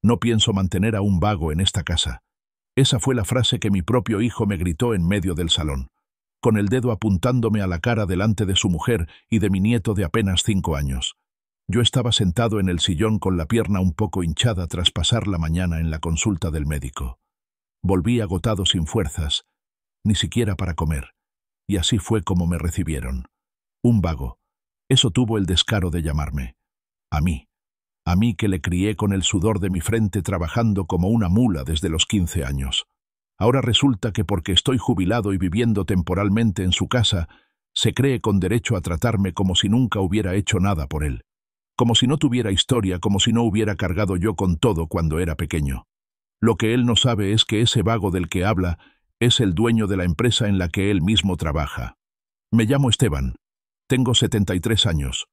No pienso mantener a un vago en esta casa. Esa fue la frase que mi propio hijo me gritó en medio del salón, con el dedo apuntándome a la cara delante de su mujer y de mi nieto de apenas 5 años. Yo estaba sentado en el sillón con la pierna un poco hinchada tras pasar la mañana en la consulta del médico. Volví agotado sin fuerzas, ni siquiera para comer, y así fue como me recibieron. Un vago. Eso tuvo el descaro de llamarme. A mí que le crié con el sudor de mi frente trabajando como una mula desde los 15 años. Ahora resulta que porque estoy jubilado y viviendo temporalmente en su casa, se cree con derecho a tratarme como si nunca hubiera hecho nada por él. Como si no tuviera historia, como si no hubiera cargado yo con todo cuando era pequeño. Lo que él no sabe es que ese vago del que habla es el dueño de la empresa en la que él mismo trabaja. Me llamo Esteban. Tengo 73 años.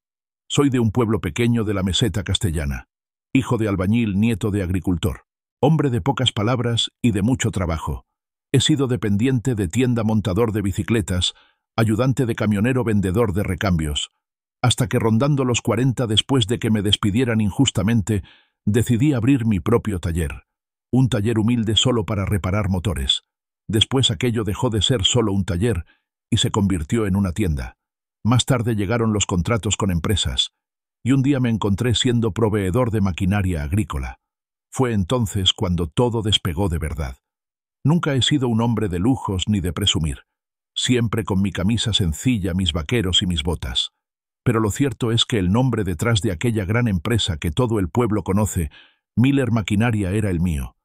Soy de un pueblo pequeño de la meseta castellana. Hijo de albañil, nieto de agricultor. Hombre de pocas palabras y de mucho trabajo. He sido dependiente de tienda, montador de bicicletas, ayudante de camionero, vendedor de recambios. Hasta que rondando los 40, después de que me despidieran injustamente, decidí abrir mi propio taller. Un taller humilde solo para reparar motores. Después aquello dejó de ser solo un taller y se convirtió en una tienda. Más tarde llegaron los contratos con empresas, y un día me encontré siendo proveedor de maquinaria agrícola. Fue entonces cuando todo despegó de verdad. Nunca he sido un hombre de lujos ni de presumir. Siempre con mi camisa sencilla, mis vaqueros y mis botas. Pero lo cierto es que el nombre detrás de aquella gran empresa que todo el pueblo conoce, Miller Maquinaria, era el mío.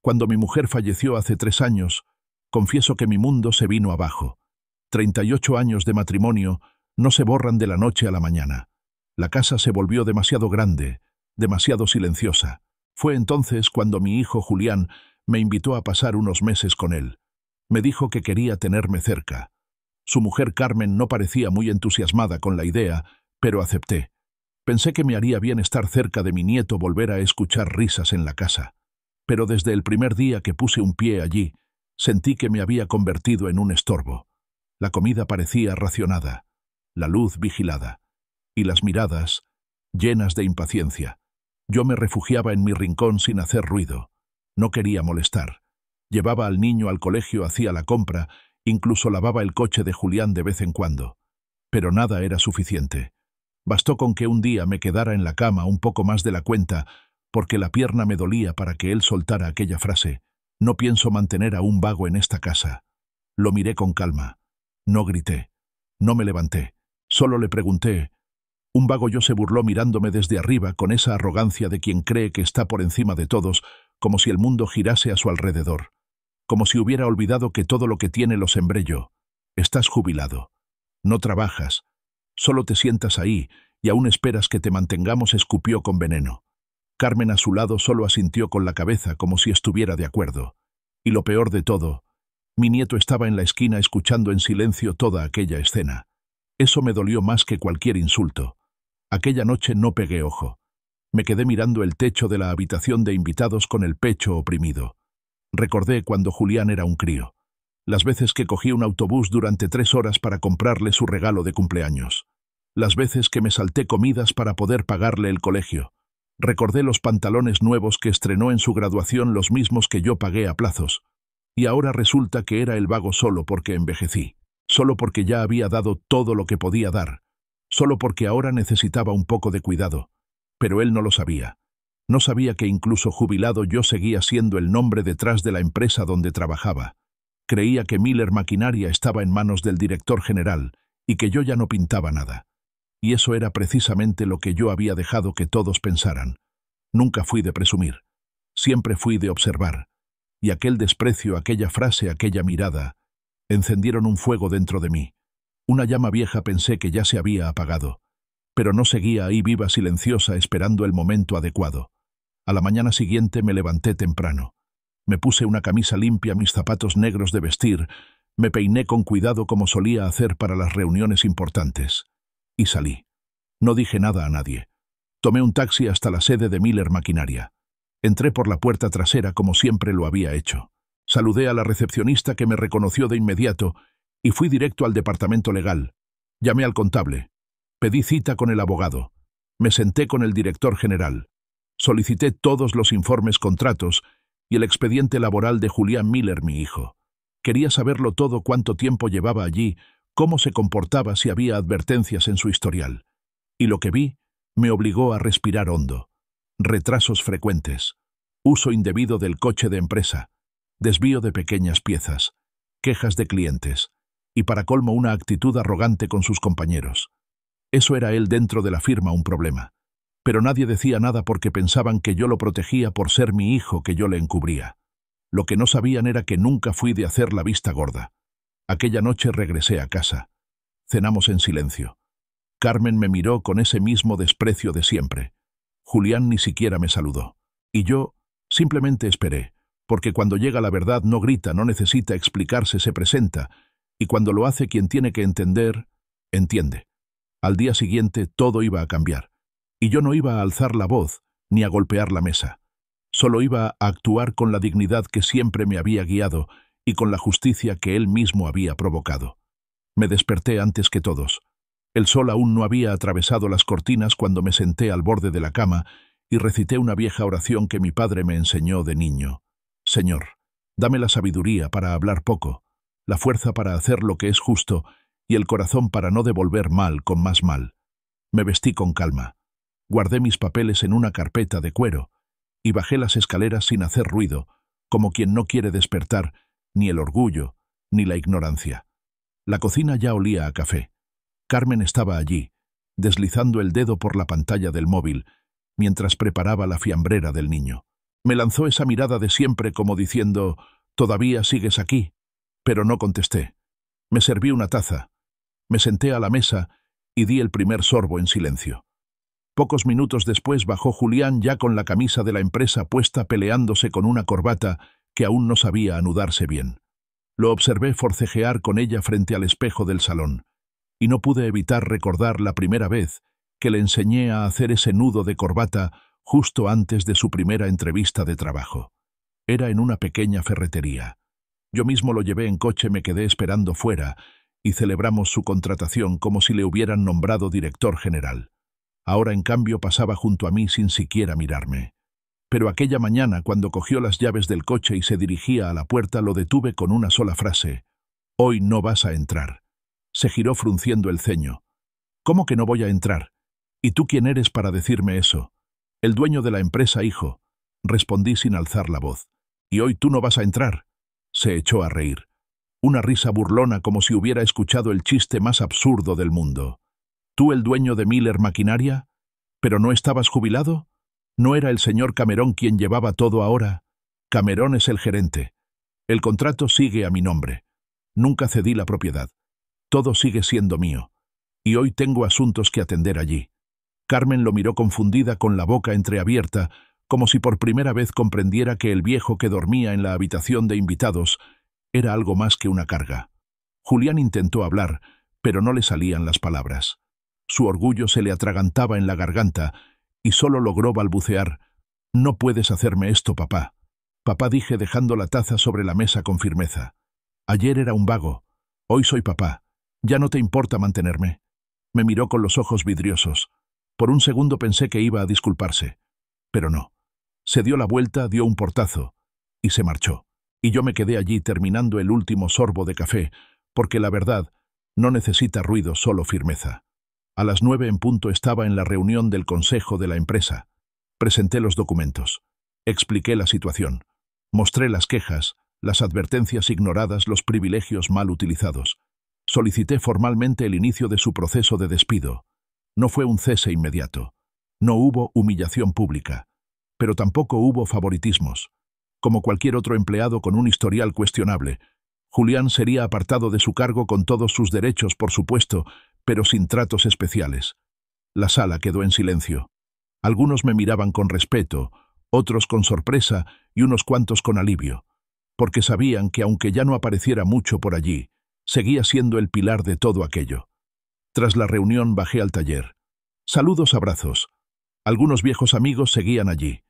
Cuando mi mujer falleció hace 3 años, confieso que mi mundo se vino abajo. 38 años de matrimonio no se borran de la noche a la mañana. La casa se volvió demasiado grande, demasiado silenciosa. Fue entonces cuando mi hijo Julián me invitó a pasar unos meses con él. Me dijo que quería tenerme cerca. Su mujer Carmen no parecía muy entusiasmada con la idea, pero acepté. Pensé que me haría bien estar cerca de mi nieto, volver a escuchar risas en la casa. Pero desde el primer día que puse un pie allí, sentí que me había convertido en un estorbo. La comida parecía racionada, la luz vigilada, y las miradas llenas de impaciencia. Yo me refugiaba en mi rincón sin hacer ruido. No quería molestar. Llevaba al niño al colegio, hacía la compra, incluso lavaba el coche de Julián de vez en cuando. Pero nada era suficiente. Bastó con que un día me quedara en la cama un poco más de la cuenta, porque la pierna me dolía, para que él soltara aquella frase: «No pienso mantener a un vago en esta casa». Lo miré con calma. No grité. No me levanté. Solo le pregunté: «¿Un vago?» Yo se burló mirándome desde arriba con esa arrogancia de quien cree que está por encima de todos, como si el mundo girase a su alrededor. Como si hubiera olvidado que todo lo que tiene lo sembré yo. «Estás jubilado. No trabajas. Solo te sientas ahí y aún esperas que te mantengamos», escupió con veneno. Carmen a su lado solo asintió con la cabeza como si estuviera de acuerdo. Y lo peor de todo, mi nieto estaba en la esquina escuchando en silencio toda aquella escena. Eso me dolió más que cualquier insulto. Aquella noche no pegué ojo. Me quedé mirando el techo de la habitación de invitados con el pecho oprimido. Recordé cuando Julián era un crío. Las veces que cogí un autobús durante 3 horas para comprarle su regalo de cumpleaños. Las veces que me salté comidas para poder pagarle el colegio. Recordé los pantalones nuevos que estrenó en su graduación, los mismos que yo pagué a plazos. Y ahora resulta que era el vago solo porque envejecí. Solo porque ya había dado todo lo que podía dar. Solo porque ahora necesitaba un poco de cuidado. Pero él no lo sabía. No sabía que incluso jubilado yo seguía siendo el nombre detrás de la empresa donde trabajaba. Creía que Miller Maquinaria estaba en manos del director general y que yo ya no pintaba nada. Y eso era precisamente lo que yo había dejado que todos pensaran. Nunca fui de presumir. Siempre fui de observar. Y aquel desprecio, aquella frase, aquella mirada, encendieron un fuego dentro de mí. Una llama vieja, pensé que ya se había apagado. Pero no seguía ahí viva, silenciosa, esperando el momento adecuado. A la mañana siguiente me levanté temprano. Me puse una camisa limpia, mis zapatos negros de vestir, me peiné con cuidado como solía hacer para las reuniones importantes. Y salí. No dije nada a nadie. Tomé un taxi hasta la sede de Miller Maquinaria. Entré por la puerta trasera como siempre lo había hecho. Saludé a la recepcionista, que me reconoció de inmediato, y fui directo al departamento legal. Llamé al contable. Pedí cita con el abogado. Me senté con el director general. Solicité todos los informes contratos y el expediente laboral de Julián Miller, mi hijo. Quería saberlo todo, cuánto tiempo llevaba allí, cómo se comportaba, si había advertencias en su historial. Y lo que vi me obligó a respirar hondo. Retrasos frecuentes, uso indebido del coche de empresa, desvío de pequeñas piezas, quejas de clientes, y para colmo una actitud arrogante con sus compañeros. Eso era él dentro de la firma un problema. Pero nadie decía nada porque pensaban que yo lo protegía por ser mi hijo, que yo le encubría. Lo que no sabían era que nunca fui de hacer la vista gorda. Aquella noche regresé a casa. Cenamos en silencio. Carmen me miró con ese mismo desprecio de siempre. Julián ni siquiera me saludó. Y yo simplemente esperé, porque cuando llega la verdad no grita, no necesita explicarse, se presenta, y cuando lo hace quien tiene que entender, entiende. Al día siguiente todo iba a cambiar, y yo no iba a alzar la voz ni a golpear la mesa. Solo iba a actuar con la dignidad que siempre me había guiado y con la justicia que él mismo había provocado. Me desperté antes que todos. El sol aún no había atravesado las cortinas cuando me senté al borde de la cama y recité una vieja oración que mi padre me enseñó de niño. Señor, dame la sabiduría para hablar poco, la fuerza para hacer lo que es justo y el corazón para no devolver mal con más mal. Me vestí con calma. Guardé mis papeles en una carpeta de cuero y bajé las escaleras sin hacer ruido, como quien no quiere despertar ni el orgullo ni la ignorancia. La cocina ya olía a café. Carmen estaba allí, deslizando el dedo por la pantalla del móvil, mientras preparaba la fiambrera del niño. Me lanzó esa mirada de siempre como diciendo, «¿Todavía sigues aquí?» Pero no contesté. Me serví una taza, me senté a la mesa y di el primer sorbo en silencio. Pocos minutos después bajó Julián ya con la camisa de la empresa puesta, peleándose con una corbata que aún no sabía anudarse bien. Lo observé forcejear con ella frente al espejo del salón, y no pude evitar recordar la primera vez que le enseñé a hacer ese nudo de corbata justo antes de su primera entrevista de trabajo. Era en una pequeña ferretería. Yo mismo lo llevé en coche, me quedé esperando fuera y celebramos su contratación como si le hubieran nombrado director general. Ahora, en cambio, pasaba junto a mí sin siquiera mirarme. Pero aquella mañana, cuando cogió las llaves del coche y se dirigía a la puerta, lo detuve con una sola frase. «Hoy no vas a entrar». Se giró frunciendo el ceño. «¿Cómo que no voy a entrar? ¿Y tú quién eres para decirme eso?» «El dueño de la empresa, hijo», respondí sin alzar la voz. «¿Y hoy tú no vas a entrar?» Se echó a reír. Una risa burlona, como si hubiera escuchado el chiste más absurdo del mundo. «¿Tú el dueño de Miller Maquinaria? ¿Pero no estabas jubilado? ¿No era el señor Cameron quien llevaba todo ahora? Cameron es el gerente. El contrato sigue a mi nombre. Nunca cedí la propiedad. Todo sigue siendo mío. Y hoy tengo asuntos que atender allí». Carmen lo miró confundida, con la boca entreabierta, como si por primera vez comprendiera que el viejo que dormía en la habitación de invitados era algo más que una carga. Julián intentó hablar, pero no le salían las palabras. Su orgullo se le atragantaba en la garganta y solo logró balbucear: «No puedes hacerme esto, papá». «Papá», dije dejando la taza sobre la mesa con firmeza. «Ayer era un vago. Hoy soy papá. ¿Ya no te importa mantenerme?» Me miró con los ojos vidriosos. Por un segundo pensé que iba a disculparse. Pero no. Se dio la vuelta, dio un portazo y se marchó. Y yo me quedé allí terminando el último sorbo de café, porque la verdad no necesita ruido, solo firmeza. A las 9 en punto estaba en la reunión del consejo de la empresa. Presenté los documentos. Expliqué la situación. Mostré las quejas, las advertencias ignoradas, los privilegios mal utilizados. Solicité formalmente el inicio de su proceso de despido. No fue un cese inmediato. No hubo humillación pública. Pero tampoco hubo favoritismos. Como cualquier otro empleado con un historial cuestionable, Julián sería apartado de su cargo con todos sus derechos, por supuesto, pero sin tratos especiales. La sala quedó en silencio. Algunos me miraban con respeto, otros con sorpresa y unos cuantos con alivio, porque sabían que aunque ya no apareciera mucho por allí, seguía siendo el pilar de todo aquello. Tras la reunión bajé al taller. Saludos, abrazos. Algunos viejos amigos seguían allí.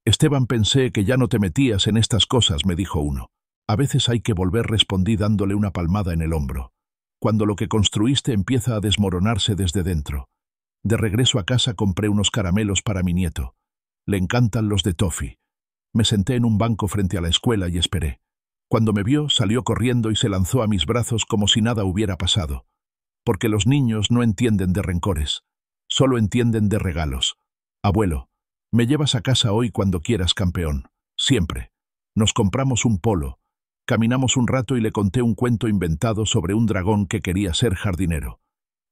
«Esteban, pensé que ya no te metías en estas cosas», me dijo uno. «A veces hay que volver», respondí dándole una palmada en el hombro. «Cuando lo que construiste empieza a desmoronarse desde dentro». De regreso a casa compré unos caramelos para mi nieto. Le encantan los de toffee. Me senté en un banco frente a la escuela y esperé. Cuando me vio, salió corriendo y se lanzó a mis brazos como si nada hubiera pasado. Porque los niños no entienden de rencores, solo entienden de regalos. Abuelo, me llevas a casa hoy cuando quieras, campeón. Siempre. Nos compramos un polo. Caminamos un rato y le conté un cuento inventado sobre un dragón que quería ser jardinero.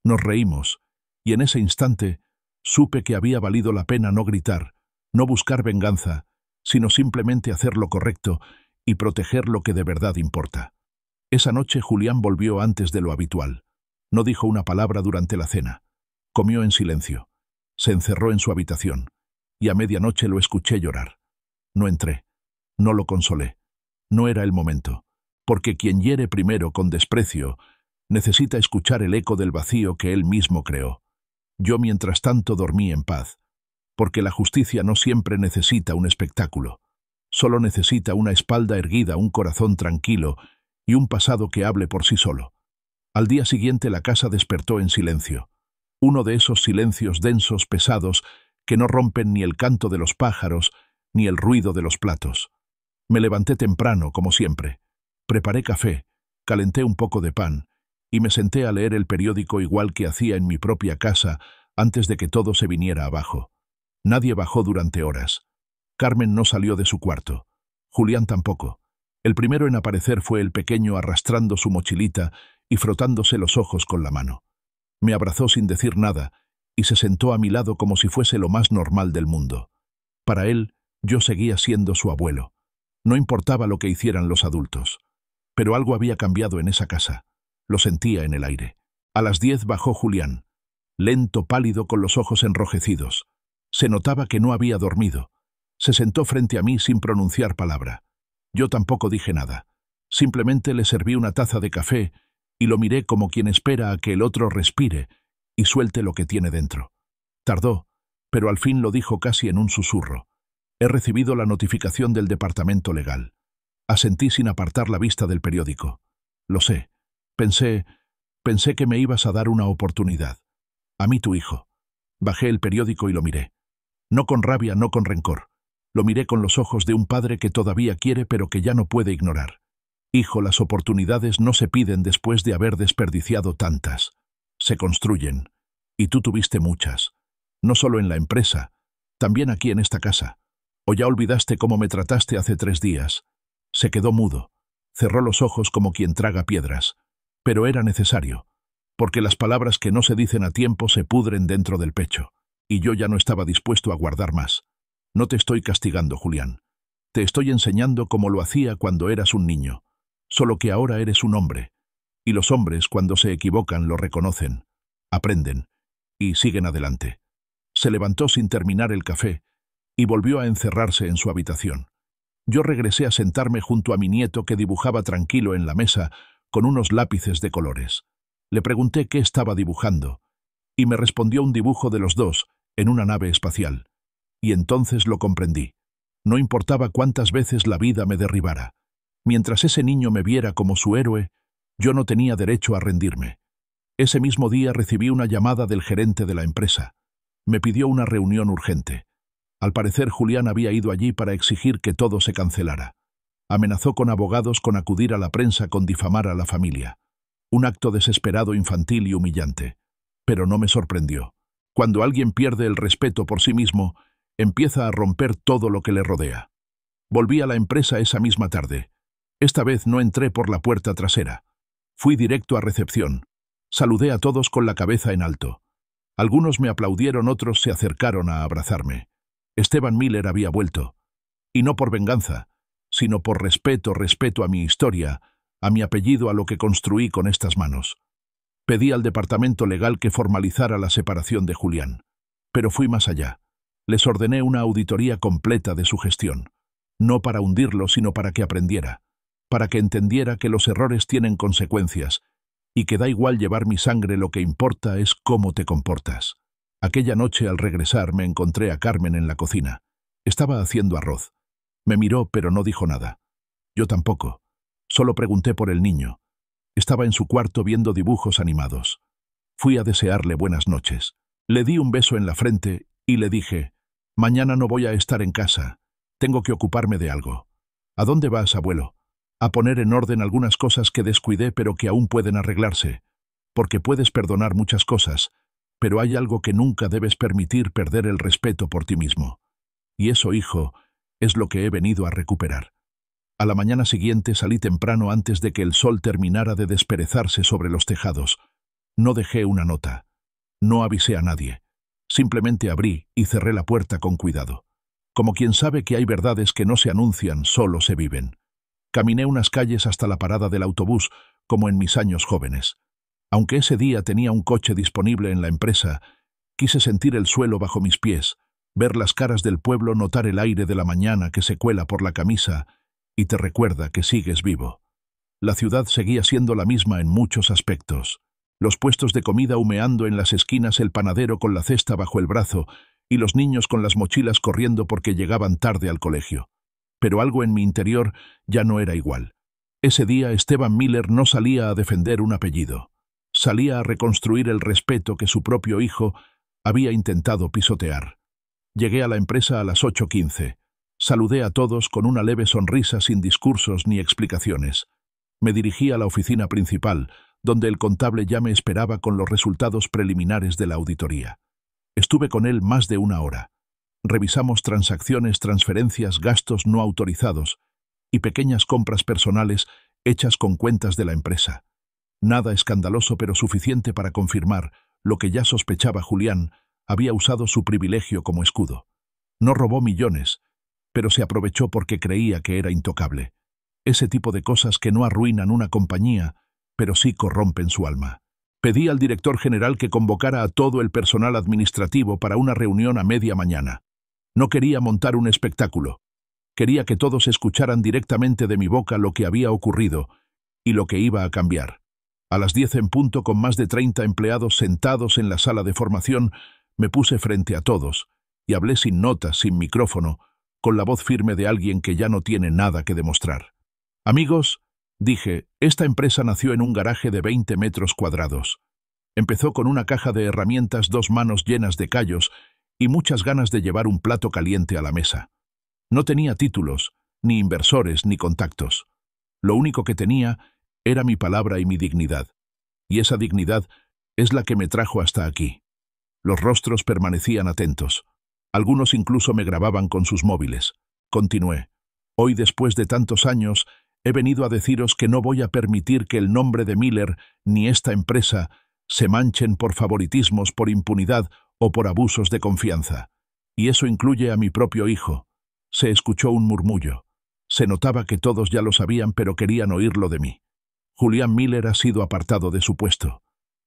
Nos reímos, y en ese instante supe que había valido la pena no gritar, no buscar venganza, sino simplemente hacer lo correcto y proteger lo que de verdad importa. Esa noche Julián volvió antes de lo habitual. No dijo una palabra durante la cena. Comió en silencio. Se encerró en su habitación, y a medianoche lo escuché llorar. No entré. No lo consolé. No era el momento, porque quien hiere primero con desprecio necesita escuchar el eco del vacío que él mismo creó. Yo mientras tanto dormí en paz, porque la justicia no siempre necesita un espectáculo. Solo necesita una espalda erguida, un corazón tranquilo y un pasado que hable por sí solo. Al día siguiente la casa despertó en silencio. Uno de esos silencios densos, pesados, que no rompen ni el canto de los pájaros ni el ruido de los platos. Me levanté temprano, como siempre. Preparé café, calenté un poco de pan y me senté a leer el periódico igual que hacía en mi propia casa antes de que todo se viniera abajo. Nadie bajó durante horas. Carmen no salió de su cuarto. Julián tampoco. El primero en aparecer fue el pequeño arrastrando su mochilita y frotándose los ojos con la mano. Me abrazó sin decir nada y se sentó a mi lado como si fuese lo más normal del mundo. Para él, yo seguía siendo su abuelo. No importaba lo que hicieran los adultos. Pero algo había cambiado en esa casa. Lo sentía en el aire. A las 10 bajó Julián. Lento, pálido, con los ojos enrojecidos. Se notaba que no había dormido. Se sentó frente a mí sin pronunciar palabra. Yo tampoco dije nada. Simplemente le serví una taza de café y lo miré como quien espera a que el otro respire y suelte lo que tiene dentro. Tardó, pero al fin lo dijo casi en un susurro. He recibido la notificación del departamento legal. Asentí sin apartar la vista del periódico. Lo sé. Pensé que me ibas a dar una oportunidad. A mí, tu hijo. Bajé el periódico y lo miré. No con rabia, no con rencor. Lo miré con los ojos de un padre que todavía quiere pero que ya no puede ignorar. Hijo, las oportunidades no se piden después de haber desperdiciado tantas. Se construyen. Y tú tuviste muchas. No solo en la empresa, también aquí en esta casa. ¿O ya olvidaste cómo me trataste hace 3 días? Se quedó mudo. Cerró los ojos como quien traga piedras. Pero era necesario, porque las palabras que no se dicen a tiempo se pudren dentro del pecho. Y yo ya no estaba dispuesto a guardar más. No te estoy castigando, Julián. Te estoy enseñando como lo hacía cuando eras un niño. Solo que ahora eres un hombre. Y los hombres, cuando se equivocan, lo reconocen, aprenden y siguen adelante. Se levantó sin terminar el café y volvió a encerrarse en su habitación. Yo regresé a sentarme junto a mi nieto que dibujaba tranquilo en la mesa con unos lápices de colores. Le pregunté qué estaba dibujando y me respondió un dibujo de los dos en una nave espacial. Y entonces lo comprendí. No importaba cuántas veces la vida me derribara. Mientras ese niño me viera como su héroe, yo no tenía derecho a rendirme. Ese mismo día recibí una llamada del gerente de la empresa. Me pidió una reunión urgente. Al parecer Julián había ido allí para exigir que todo se cancelara. Amenazó con abogados con acudir a la prensa con difamar a la familia. Un acto desesperado, infantil y humillante. Pero no me sorprendió. Cuando alguien pierde el respeto por sí mismo, empieza a romper todo lo que le rodea. Volví a la empresa esa misma tarde. Esta vez no entré por la puerta trasera. Fui directo a recepción. Saludé a todos con la cabeza en alto. Algunos me aplaudieron, otros se acercaron a abrazarme. Esteban Miller había vuelto. Y no por venganza, sino por respeto a mi historia, a mi apellido, a lo que construí con estas manos. Pedí al departamento legal que formalizara la separación de Julián. Pero fui más allá. Les ordené una auditoría completa de su gestión. No para hundirlo, sino para que aprendiera. Para que entendiera que los errores tienen consecuencias y que da igual llevar mi sangre, lo que importa es cómo te comportas. Aquella noche al regresar me encontré a Carmen en la cocina. Estaba haciendo arroz. Me miró pero no dijo nada. Yo tampoco. Solo pregunté por el niño. Estaba en su cuarto viendo dibujos animados. Fui a desearle buenas noches. Le di un beso en la frente y le dije, Mañana no voy a estar en casa. Tengo que ocuparme de algo. ¿A dónde vas, abuelo? A poner en orden algunas cosas que descuidé pero que aún pueden arreglarse. Porque puedes perdonar muchas cosas, pero hay algo que nunca debes permitir: perder el respeto por ti mismo. Y eso, hijo, es lo que he venido a recuperar. A la mañana siguiente salí temprano antes de que el sol terminara de desperezarse sobre los tejados. No dejé una nota. No avisé a nadie. Simplemente abrí y cerré la puerta con cuidado. Como quien sabe que hay verdades que no se anuncian, solo se viven. Caminé unas calles hasta la parada del autobús, como en mis años jóvenes. Aunque ese día tenía un coche disponible en la empresa, quise sentir el suelo bajo mis pies, ver las caras del pueblo, notar el aire de la mañana que se cuela por la camisa y te recuerda que sigues vivo. La ciudad seguía siendo la misma en muchos aspectos. Los puestos de comida humeando en las esquinas, el panadero con la cesta bajo el brazo y los niños con las mochilas corriendo porque llegaban tarde al colegio. Pero algo en mi interior ya no era igual. Ese día Esteban Miller no salía a defender un apellido. Salía a reconstruir el respeto que su propio hijo había intentado pisotear. Llegué a la empresa a las 8:15. Saludé a todos con una leve sonrisa, sin discursos ni explicaciones. Me dirigí a la oficina principal, donde el contable ya me esperaba con los resultados preliminares de la auditoría. Estuve con él más de una hora. Revisamos transacciones, transferencias, gastos no autorizados y pequeñas compras personales hechas con cuentas de la empresa. Nada escandaloso, pero suficiente para confirmar lo que ya sospechaba: Julián había usado su privilegio como escudo. No robó millones, pero se aprovechó porque creía que era intocable. Ese tipo de cosas que no arruinan una compañía, pero sí corrompen su alma. Pedí al director general que convocara a todo el personal administrativo para una reunión a media mañana. No quería montar un espectáculo. Quería que todos escucharan directamente de mi boca lo que había ocurrido y lo que iba a cambiar. A las 10 en punto, con más de 30 empleados sentados en la sala de formación, me puse frente a todos y hablé sin notas, sin micrófono, con la voz firme de alguien que ya no tiene nada que demostrar. Amigos, dije, esta empresa nació en un garaje de 20 metros cuadrados. Empezó con una caja de herramientas, 2 manos llenas de callos y muchas ganas de llevar un plato caliente a la mesa. No tenía títulos, ni inversores, ni contactos. Lo único que tenía era mi palabra y mi dignidad. Y esa dignidad es la que me trajo hasta aquí. Los rostros permanecían atentos. Algunos incluso me grababan con sus móviles. Continué. Hoy, después de tantos años, he venido a deciros que no voy a permitir que el nombre de Miller ni esta empresa se manchen por favoritismos, por impunidad o por abusos de confianza. Y eso incluye a mi propio hijo. Se escuchó un murmullo. Se notaba que todos ya lo sabían, pero querían oírlo de mí. Julián Miller ha sido apartado de su puesto.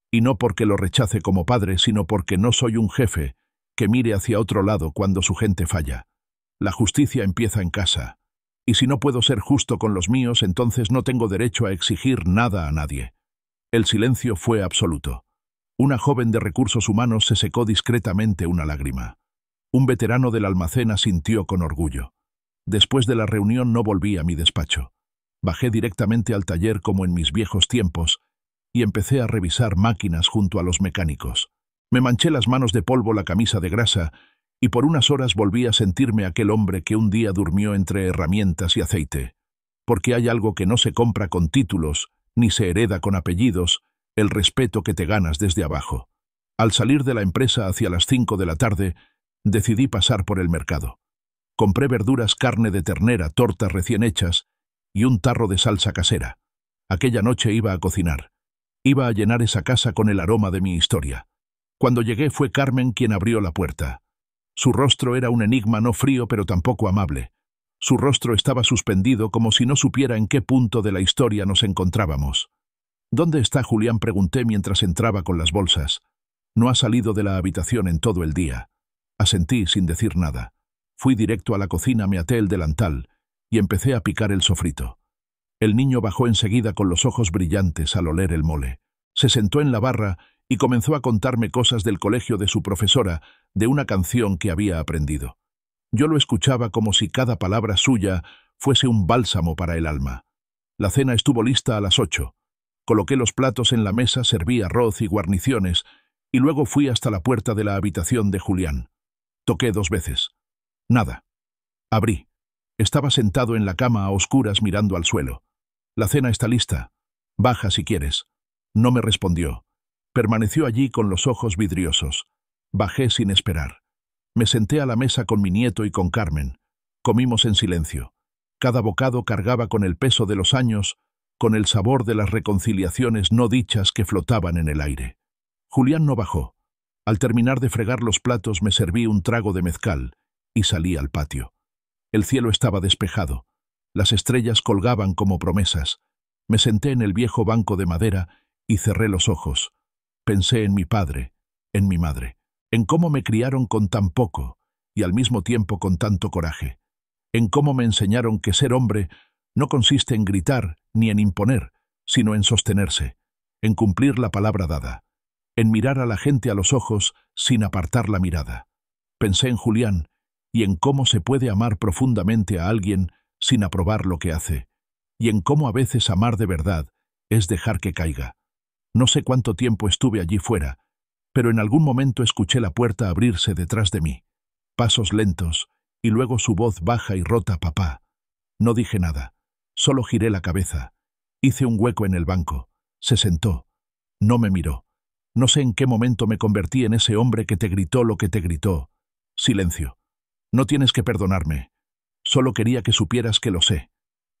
Y no porque lo rechace como padre, sino porque no soy un jefe que mire hacia otro lado cuando su gente falla. La justicia empieza en casa. Y si no puedo ser justo con los míos, entonces no tengo derecho a exigir nada a nadie. El silencio fue absoluto. Una joven de recursos humanos se secó discretamente una lágrima. Un veterano del almacén asintió con orgullo. Después de la reunión no volví a mi despacho. Bajé directamente al taller como en mis viejos tiempos y empecé a revisar máquinas junto a los mecánicos. Me manché las manos de polvo, la camisa de grasa, y por unas horas volví a sentirme aquel hombre que un día durmió entre herramientas y aceite. Porque hay algo que no se compra con títulos, ni se hereda con apellidos: el respeto que te ganas desde abajo. Al salir de la empresa hacia las 5 de la tarde, decidí pasar por el mercado. Compré verduras, carne de ternera, tortas recién hechas y un tarro de salsa casera. Aquella noche iba a cocinar. Iba a llenar esa casa con el aroma de mi historia. Cuando llegué fue Carmen quien abrió la puerta. Su rostro era un enigma, no frío pero tampoco amable. Su rostro estaba suspendido, como si no supiera en qué punto de la historia nos encontrábamos. ¿Dónde está Julián?, pregunté mientras entraba con las bolsas. No ha salido de la habitación en todo el día. Asentí sin decir nada. Fui directo a la cocina, me até el delantal y empecé a picar el sofrito. El niño bajó enseguida con los ojos brillantes al oler el mole. Se sentó en la barra y comenzó a contarme cosas del colegio, de su profesora, de una canción que había aprendido. Yo lo escuchaba como si cada palabra suya fuese un bálsamo para el alma. La cena estuvo lista a las 8. Coloqué los platos en la mesa, serví arroz y guarniciones, y luego fui hasta la puerta de la habitación de Julián. Toqué 2 veces. Nada. Abrí. Estaba sentado en la cama a oscuras mirando al suelo. La cena está lista. Baja si quieres. No me respondió. Permaneció allí con los ojos vidriosos. Bajé sin esperar. Me senté a la mesa con mi nieto y con Carmen. Comimos en silencio. Cada bocado cargaba con el peso de los años, con el sabor de las reconciliaciones no dichas que flotaban en el aire. Julián no bajó. Al terminar de fregar los platos me serví un trago de mezcal y salí al patio. El cielo estaba despejado. Las estrellas colgaban como promesas. Me senté en el viejo banco de madera y cerré los ojos. Pensé en mi padre, en mi madre, en cómo me criaron con tan poco y al mismo tiempo con tanto coraje, en cómo me enseñaron que ser hombre no consiste en gritar ni en imponer, sino en sostenerse, en cumplir la palabra dada, en mirar a la gente a los ojos sin apartar la mirada. Pensé en Julián y en cómo se puede amar profundamente a alguien sin aprobar lo que hace, y en cómo a veces amar de verdad es dejar que caiga. No sé cuánto tiempo estuve allí fuera, pero en algún momento escuché la puerta abrirse detrás de mí. Pasos lentos, y luego su voz baja y rota: «Papá». No dije nada, solo giré la cabeza. Hice un hueco en el banco. Se sentó. No me miró. No sé en qué momento me convertí en ese hombre que te gritó lo que te gritó. Silencio. No tienes que perdonarme. Solo quería que supieras que lo sé.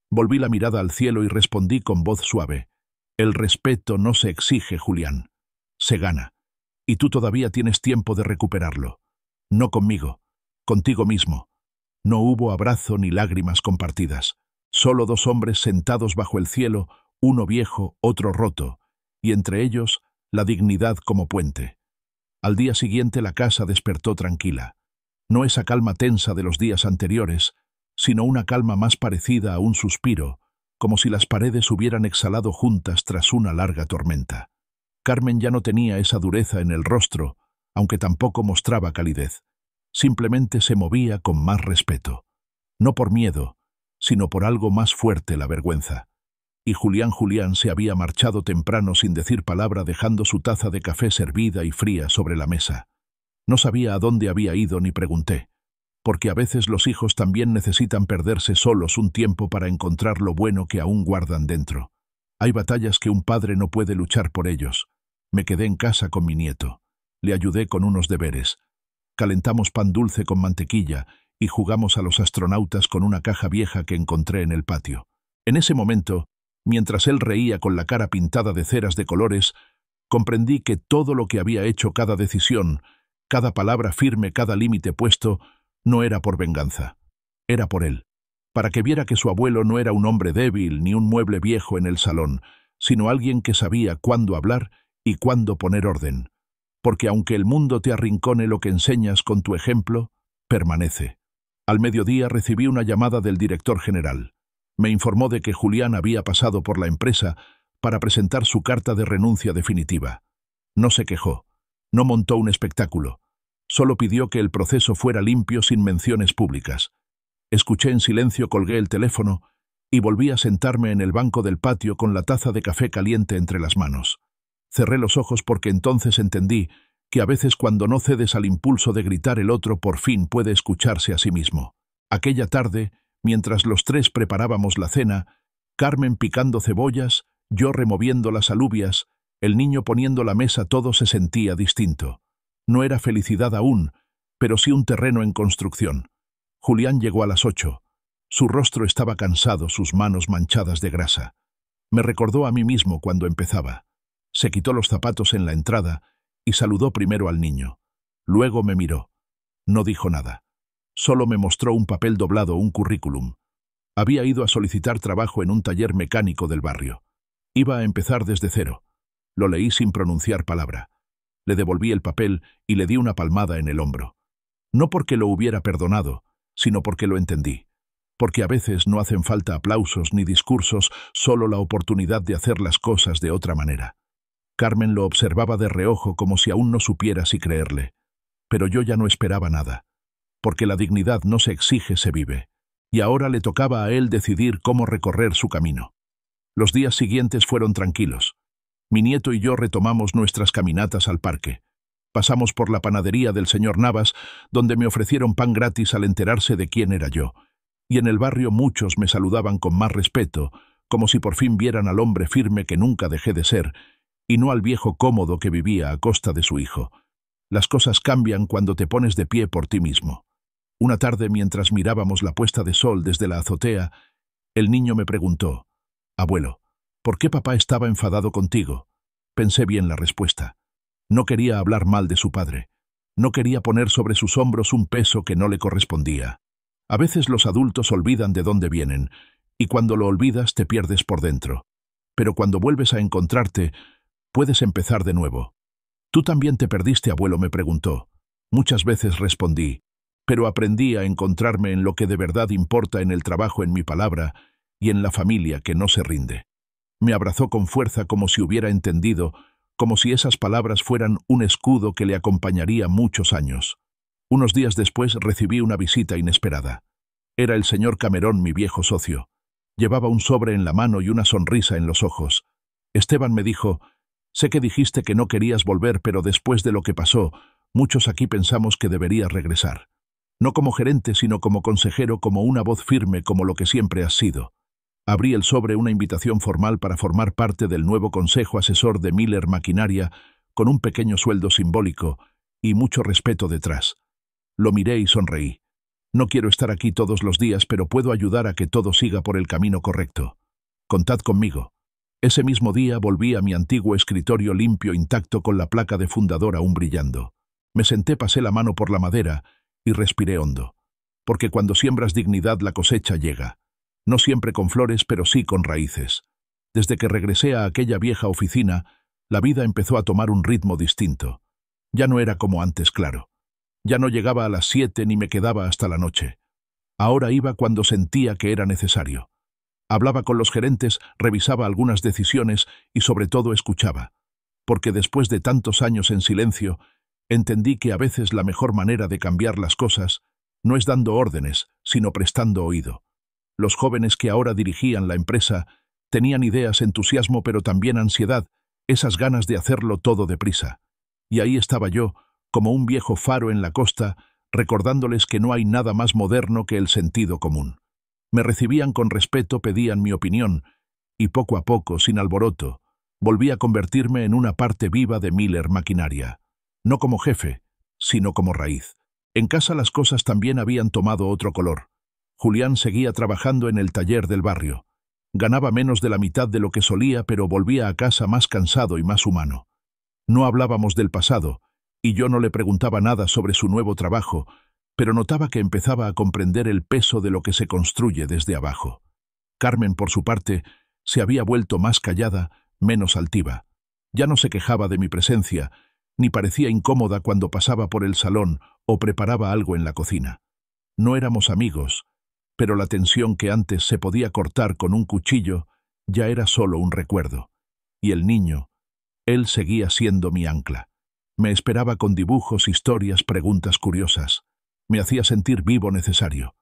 Volví la mirada al cielo y respondí con voz suave: «El respeto no se exige, Julián. Se gana. Y tú todavía tienes tiempo de recuperarlo. No conmigo, contigo mismo». No hubo abrazo ni lágrimas compartidas. Solo dos hombres sentados bajo el cielo, uno viejo, otro roto, y entre ellos la dignidad como puente. Al día siguiente la casa despertó tranquila. No esa calma tensa de los días anteriores, sino una calma más parecida a un suspiro, como si las paredes hubieran exhalado juntas tras una larga tormenta. Carmen ya no tenía esa dureza en el rostro, aunque tampoco mostraba calidez. Simplemente se movía con más respeto. No por miedo, sino por algo más fuerte: la vergüenza. Y Julián se había marchado temprano sin decir palabra, dejando su taza de café servida y fría sobre la mesa. No sabía a dónde había ido ni pregunté, porque a veces los hijos también necesitan perderse solos un tiempo para encontrar lo bueno que aún guardan dentro. Hay batallas que un padre no puede luchar por ellos. Me quedé en casa con mi nieto. Le ayudé con unos deberes. Calentamos pan dulce con mantequilla y jugamos a los astronautas con una caja vieja que encontré en el patio. En ese momento, mientras él reía con la cara pintada de ceras de colores, comprendí que todo lo que había hecho, cada decisión, cada palabra firme, cada límite puesto, no era por venganza. Era por él, para que viera que su abuelo no era un hombre débil ni un mueble viejo en el salón, sino alguien que sabía cuándo hablar y cuándo poner orden. Porque aunque el mundo te arrincone, lo que enseñas con tu ejemplo permanece. Al mediodía recibí una llamada del director general. Me informó de que Julián había pasado por la empresa para presentar su carta de renuncia definitiva. No se quejó, no montó un espectáculo, solo pidió que el proceso fuera limpio, sin menciones públicas. Escuché en silencio, colgué el teléfono y volví a sentarme en el banco del patio con la taza de café caliente entre las manos. Cerré los ojos porque entonces entendí que a veces cuando no cedes al impulso de gritar, el otro por fin puede escucharse a sí mismo. Aquella tarde, mientras los tres preparábamos la cena, Carmen picando cebollas, yo removiendo las alubias, el niño poniendo la mesa, todo se sentía distinto. No era felicidad aún, pero sí un terreno en construcción. Julián llegó a las 8. Su rostro estaba cansado, sus manos manchadas de grasa. Me recordó a mí mismo cuando empezaba. Se quitó los zapatos en la entrada y saludó primero al niño. Luego me miró. No dijo nada. Solo me mostró un papel doblado, un currículum. Había ido a solicitar trabajo en un taller mecánico del barrio. Iba a empezar desde cero. Lo leí sin pronunciar palabra. Le devolví el papel y le di una palmada en el hombro. No porque lo hubiera perdonado, sino porque lo entendí. Porque a veces no hacen falta aplausos ni discursos, solo la oportunidad de hacer las cosas de otra manera. Carmen lo observaba de reojo como si aún no supiera si creerle. Pero yo ya no esperaba nada. Porque la dignidad no se exige, se vive. Y ahora le tocaba a él decidir cómo recorrer su camino. Los días siguientes fueron tranquilos. Mi nieto y yo retomamos nuestras caminatas al parque. Pasamos por la panadería del señor Navas, donde me ofrecieron pan gratis al enterarse de quién era yo. Y en el barrio muchos me saludaban con más respeto, como si por fin vieran al hombre firme que nunca dejé de ser, y no al viejo cómodo que vivía a costa de su hijo. Las cosas cambian cuando te pones de pie por ti mismo. Una tarde, mientras mirábamos la puesta de sol desde la azotea, el niño me preguntó: «Abuelo, ¿por qué papá estaba enfadado contigo?». Pensé bien la respuesta. No quería hablar mal de su padre. No quería poner sobre sus hombros un peso que no le correspondía. A veces los adultos olvidan de dónde vienen, y cuando lo olvidas te pierdes por dentro. Pero cuando vuelves a encontrarte, puedes empezar de nuevo. «¿Tú también te perdiste, abuelo?», me preguntó. Muchas veces respondí, pero aprendí a encontrarme en lo que de verdad importa, en el trabajo, en mi palabra y en la familia que no se rinde. Me abrazó con fuerza, como si hubiera entendido, como si esas palabras fueran un escudo que le acompañaría muchos años. Unos días después recibí una visita inesperada. Era el señor Camerón, mi viejo socio. Llevaba un sobre en la mano y una sonrisa en los ojos. «Esteban», me dijo, «sé que dijiste que no querías volver, pero después de lo que pasó, muchos aquí pensamos que deberías regresar. No como gerente, sino como consejero, como una voz firme, como lo que siempre has sido». Abrí el sobre, una invitación formal para formar parte del nuevo consejo asesor de Miller Maquinaria, con un pequeño sueldo simbólico y mucho respeto detrás. Lo miré y sonreí. «No quiero estar aquí todos los días, pero puedo ayudar a que todo siga por el camino correcto. Contad conmigo». Ese mismo día volví a mi antiguo escritorio, limpio, intacto, con la placa de fundador aún brillando. Me senté, pasé la mano por la madera y respiré hondo. Porque cuando siembras dignidad, la cosecha llega. No siempre con flores, pero sí con raíces. Desde que regresé a aquella vieja oficina, la vida empezó a tomar un ritmo distinto. Ya no era como antes, claro. Ya no llegaba a las 7 ni me quedaba hasta la noche. Ahora iba cuando sentía que era necesario. Hablaba con los gerentes, revisaba algunas decisiones y sobre todo escuchaba. Porque después de tantos años en silencio, entendí que a veces la mejor manera de cambiar las cosas no es dando órdenes, sino prestando oído. Los jóvenes que ahora dirigían la empresa tenían ideas, entusiasmo, pero también ansiedad, esas ganas de hacerlo todo deprisa. Y ahí estaba yo, como un viejo faro en la costa, recordándoles que no hay nada más moderno que el sentido común. Me recibían con respeto, pedían mi opinión, y poco a poco, sin alboroto, volví a convertirme en una parte viva de Miller Maquinaria. No como jefe, sino como raíz. En casa las cosas también habían tomado otro color. Julián seguía trabajando en el taller del barrio. Ganaba menos de la mitad de lo que solía, pero volvía a casa más cansado y más humano. No hablábamos del pasado, y yo no le preguntaba nada sobre su nuevo trabajo, pero notaba que empezaba a comprender el peso de lo que se construye desde abajo. Carmen, por su parte, se había vuelto más callada, menos altiva. Ya no se quejaba de mi presencia, ni parecía incómoda cuando pasaba por el salón o preparaba algo en la cocina. No éramos amigos, pero la tensión que antes se podía cortar con un cuchillo ya era solo un recuerdo. Y el niño, él seguía siendo mi ancla. Me esperaba con dibujos, historias, preguntas curiosas. Me hacía sentir vivo, necesario.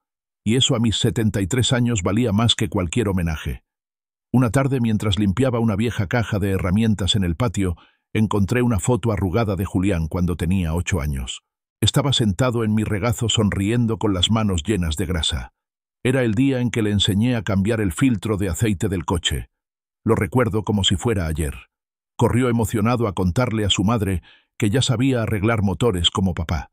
Y eso a mis 73 años valía más que cualquier homenaje. Una tarde, mientras limpiaba una vieja caja de herramientas en el patio, encontré una foto arrugada de Julián cuando tenía 8 años. Estaba sentado en mi regazo, sonriendo, con las manos llenas de grasa. Era el día en que le enseñé a cambiar el filtro de aceite del coche. Lo recuerdo como si fuera ayer. Corrió emocionado a contarle a su madre que ya sabía arreglar motores como papá.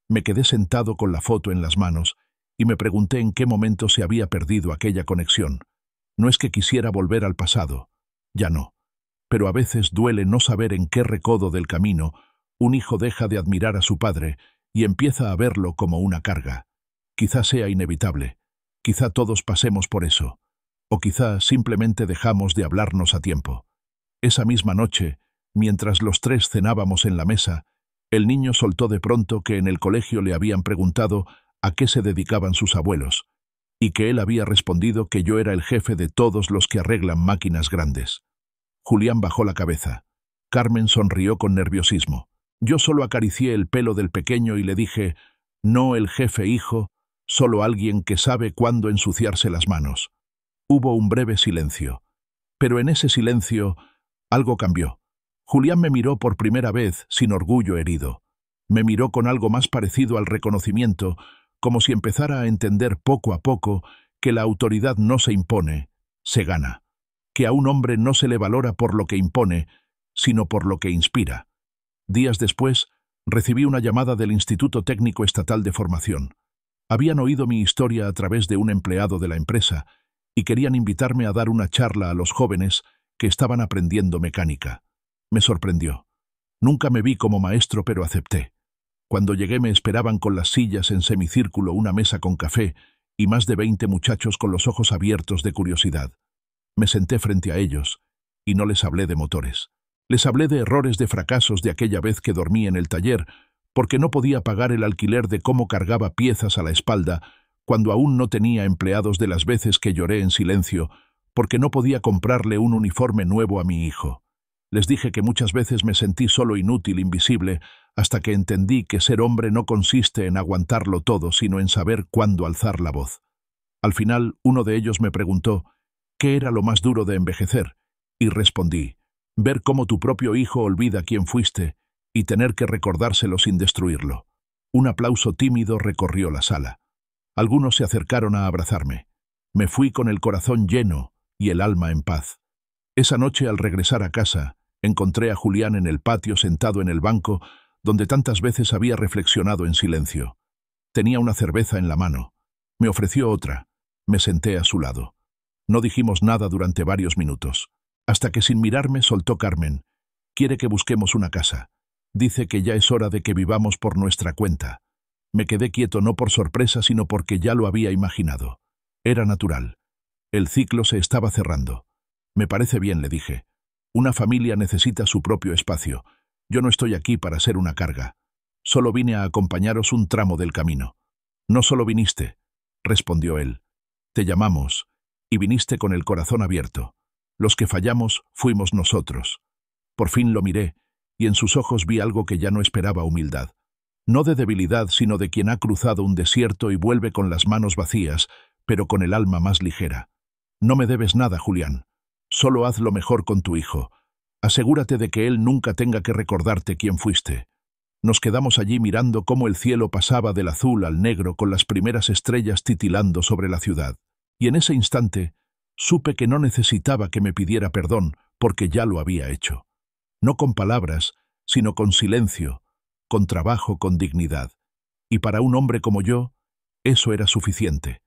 Me quedé sentado con la foto en las manos y me pregunté en qué momento se había perdido aquella conexión. No es que quisiera volver al pasado, ya no. Pero a veces duele no saber en qué recodo del camino un hijo deja de admirar a su padre y empieza a verlo como una carga. Quizá sea inevitable. Quizá todos pasemos por eso, o quizá simplemente dejamos de hablarnos a tiempo. Esa misma noche, mientras los tres cenábamos en la mesa, el niño soltó de pronto que en el colegio le habían preguntado a qué se dedicaban sus abuelos, y que él había respondido que yo era el jefe de todos los que arreglan máquinas grandes. Julián bajó la cabeza. Carmen sonrió con nerviosismo. Yo solo acaricié el pelo del pequeño y le dije: «No el jefe, hijo, solo alguien que sabe cuándo ensuciarse las manos». Hubo un breve silencio. Pero en ese silencio algo cambió. Julián me miró por primera vez, sin orgullo herido. Me miró con algo más parecido al reconocimiento, como si empezara a entender poco a poco que la autoridad no se impone, se gana, que a un hombre no se le valora por lo que impone, sino por lo que inspira. Días después, recibí una llamada del Instituto Técnico Estatal de Formación. Habían oído mi historia a través de un empleado de la empresa y querían invitarme a dar una charla a los jóvenes que estaban aprendiendo mecánica. Me sorprendió. Nunca me vi como maestro, pero acepté. Cuando llegué me esperaban con las sillas en semicírculo, una mesa con café y más de 20 muchachos con los ojos abiertos de curiosidad. Me senté frente a ellos y no les hablé de motores. Les hablé de errores, de fracasos de aquella vez que dormí en el taller porque no podía pagar el alquiler, de cómo cargaba piezas a la espalda cuando aún no tenía empleados, de las veces que lloré en silencio porque no podía comprarle un uniforme nuevo a mi hijo. Les dije que muchas veces me sentí solo, inútil, invisible, hasta que entendí que ser hombre no consiste en aguantarlo todo, sino en saber cuándo alzar la voz. Al final, uno de ellos me preguntó ¿qué era lo más duro de envejecer? Y respondí: ver cómo tu propio hijo olvida quién fuiste y tener que recordárselo sin destruirlo. Un aplauso tímido recorrió la sala. Algunos se acercaron a abrazarme. Me fui con el corazón lleno y el alma en paz. Esa noche, al regresar a casa, encontré a Julián en el patio, sentado en el banco donde tantas veces había reflexionado en silencio. Tenía una cerveza en la mano. Me ofreció otra. Me senté a su lado. No dijimos nada durante varios minutos, hasta que sin mirarme soltó: Carmen, quiere que busquemos una casa. Dice que ya es hora de que vivamos por nuestra cuenta. Me quedé quieto, no por sorpresa, sino porque ya lo había imaginado. Era natural. El ciclo se estaba cerrando. Me parece bien, le dije. Una familia necesita su propio espacio. Yo no estoy aquí para ser una carga. Solo vine a acompañaros un tramo del camino. No solo viniste, respondió él. Te llamamos, y viniste con el corazón abierto. Los que fallamos fuimos nosotros. Por fin lo miré, y en sus ojos vi algo que ya no esperaba: humildad. No de debilidad, sino de quien ha cruzado un desierto y vuelve con las manos vacías, pero con el alma más ligera. No me debes nada, Julián. Solo haz lo mejor con tu hijo. Asegúrate de que él nunca tenga que recordarte quién fuiste. Nos quedamos allí mirando cómo el cielo pasaba del azul al negro, con las primeras estrellas titilando sobre la ciudad. Y en ese instante supe que no necesitaba que me pidiera perdón, porque ya lo había hecho. No con palabras, sino con silencio, con trabajo, con dignidad. Y para un hombre como yo, eso era suficiente.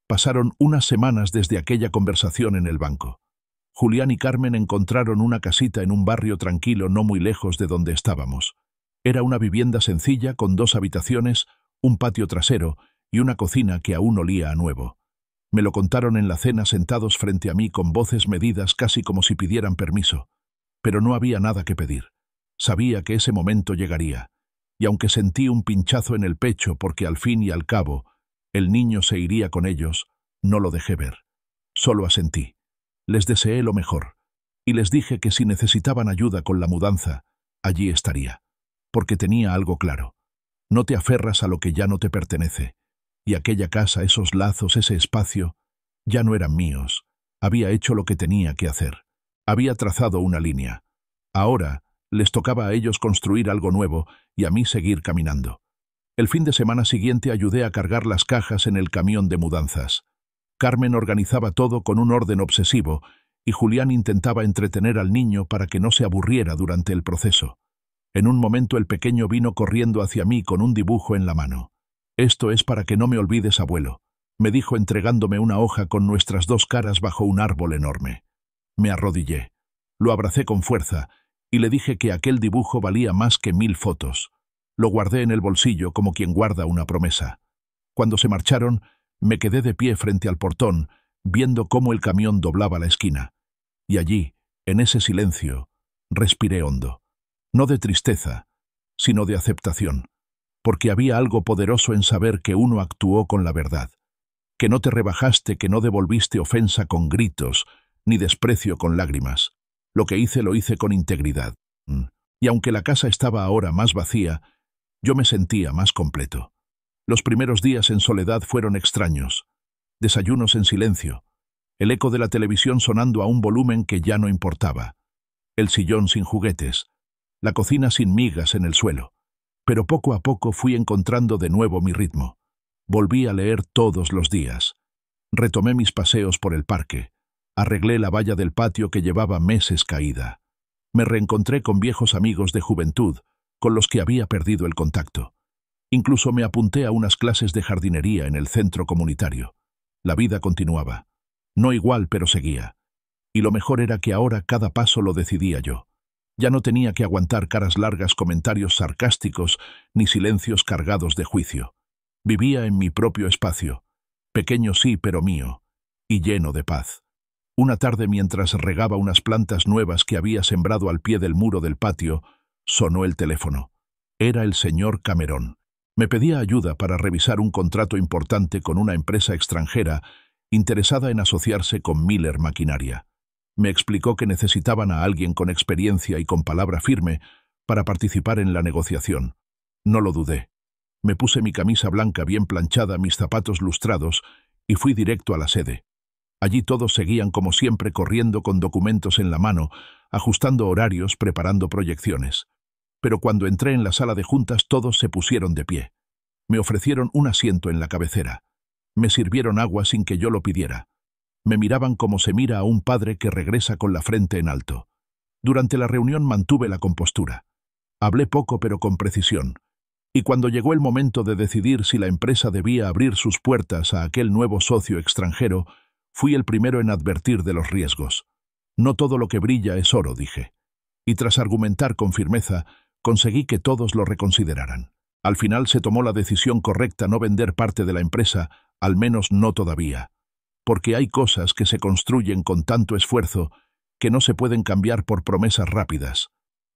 Pasaron unas semanas desde aquella conversación en el banco. Julián y Carmen encontraron una casita en un barrio tranquilo, no muy lejos de donde estábamos. Era una vivienda sencilla con 2 habitaciones, un patio trasero y una cocina que aún olía a nuevo. Me lo contaron en la cena, sentados frente a mí con voces medidas, casi como si pidieran permiso. Pero no había nada que pedir. Sabía que ese momento llegaría. Y aunque sentí un pinchazo en el pecho porque al fin y al cabo el niño se iría con ellos, no lo dejé ver. Solo asentí. Les deseé lo mejor. Y les dije que si necesitaban ayuda con la mudanza, allí estaría. Porque tenía algo claro. No te aferras a lo que ya no te pertenece. Y aquella casa, esos lazos, ese espacio, ya no eran míos. Había hecho lo que tenía que hacer. Había trazado una línea. Ahora les tocaba a ellos construir algo nuevo y a mí seguir caminando. El fin de semana siguiente ayudé a cargar las cajas en el camión de mudanzas. Carmen organizaba todo con un orden obsesivo y Julián intentaba entretener al niño para que no se aburriera durante el proceso. En un momento el pequeño vino corriendo hacia mí con un dibujo en la mano. «Esto es para que no me olvides, abuelo», me dijo, entregándome una hoja con nuestras 2 caras bajo un árbol enorme. Me arrodillé. Lo abracé con fuerza y le dije que aquel dibujo valía más que 1000 fotos. Lo guardé en el bolsillo como quien guarda una promesa. Cuando se marcharon, me quedé de pie frente al portón, viendo cómo el camión doblaba la esquina. Y allí, en ese silencio, respiré hondo. No de tristeza, sino de aceptación. Porque había algo poderoso en saber que uno actuó con la verdad. Que no te rebajaste, que no devolviste ofensa con gritos, ni desprecio con lágrimas. Lo que hice lo hice con integridad. Y aunque la casa estaba ahora más vacía, yo me sentía más completo. Los primeros días en soledad fueron extraños. Desayunos en silencio. El eco de la televisión sonando a un volumen que ya no importaba. El sillón sin juguetes. La cocina sin migas en el suelo. Pero poco a poco fui encontrando de nuevo mi ritmo. Volví a leer todos los días. Retomé mis paseos por el parque. Arreglé la valla del patio que llevaba meses caída. Me reencontré con viejos amigos de juventud, con los que había perdido el contacto. Incluso me apunté a unas clases de jardinería en el centro comunitario. La vida continuaba. No igual, pero seguía. Y lo mejor era que ahora cada paso lo decidía yo. Ya no tenía que aguantar caras largas, comentarios sarcásticos, ni silencios cargados de juicio. Vivía en mi propio espacio, pequeño sí, pero mío, y lleno de paz. Una tarde, mientras regaba unas plantas nuevas que había sembrado al pie del muro del patio, sonó el teléfono. Era el señor Cameron. Me pedía ayuda para revisar un contrato importante con una empresa extranjera interesada en asociarse con Miller Maquinaria. Me explicó que necesitaban a alguien con experiencia y con palabra firme para participar en la negociación. No lo dudé. Me puse mi camisa blanca bien planchada, mis zapatos lustrados, y fui directo a la sede. Allí todos seguían como siempre corriendo con documentos en la mano, ajustando horarios, preparando proyecciones. Pero cuando entré en la sala de juntas todos se pusieron de pie. Me ofrecieron un asiento en la cabecera. Me sirvieron agua sin que yo lo pidiera. Me miraban como se mira a un padre que regresa con la frente en alto. Durante la reunión mantuve la compostura. Hablé poco pero con precisión. Y cuando llegó el momento de decidir si la empresa debía abrir sus puertas a aquel nuevo socio extranjero, fui el primero en advertir de los riesgos. No todo lo que brilla es oro, dije. Y tras argumentar con firmeza, conseguí que todos lo reconsideraran. Al final se tomó la decisión correcta: no vender parte de la empresa, al menos no todavía. Porque hay cosas que se construyen con tanto esfuerzo que no se pueden cambiar por promesas rápidas.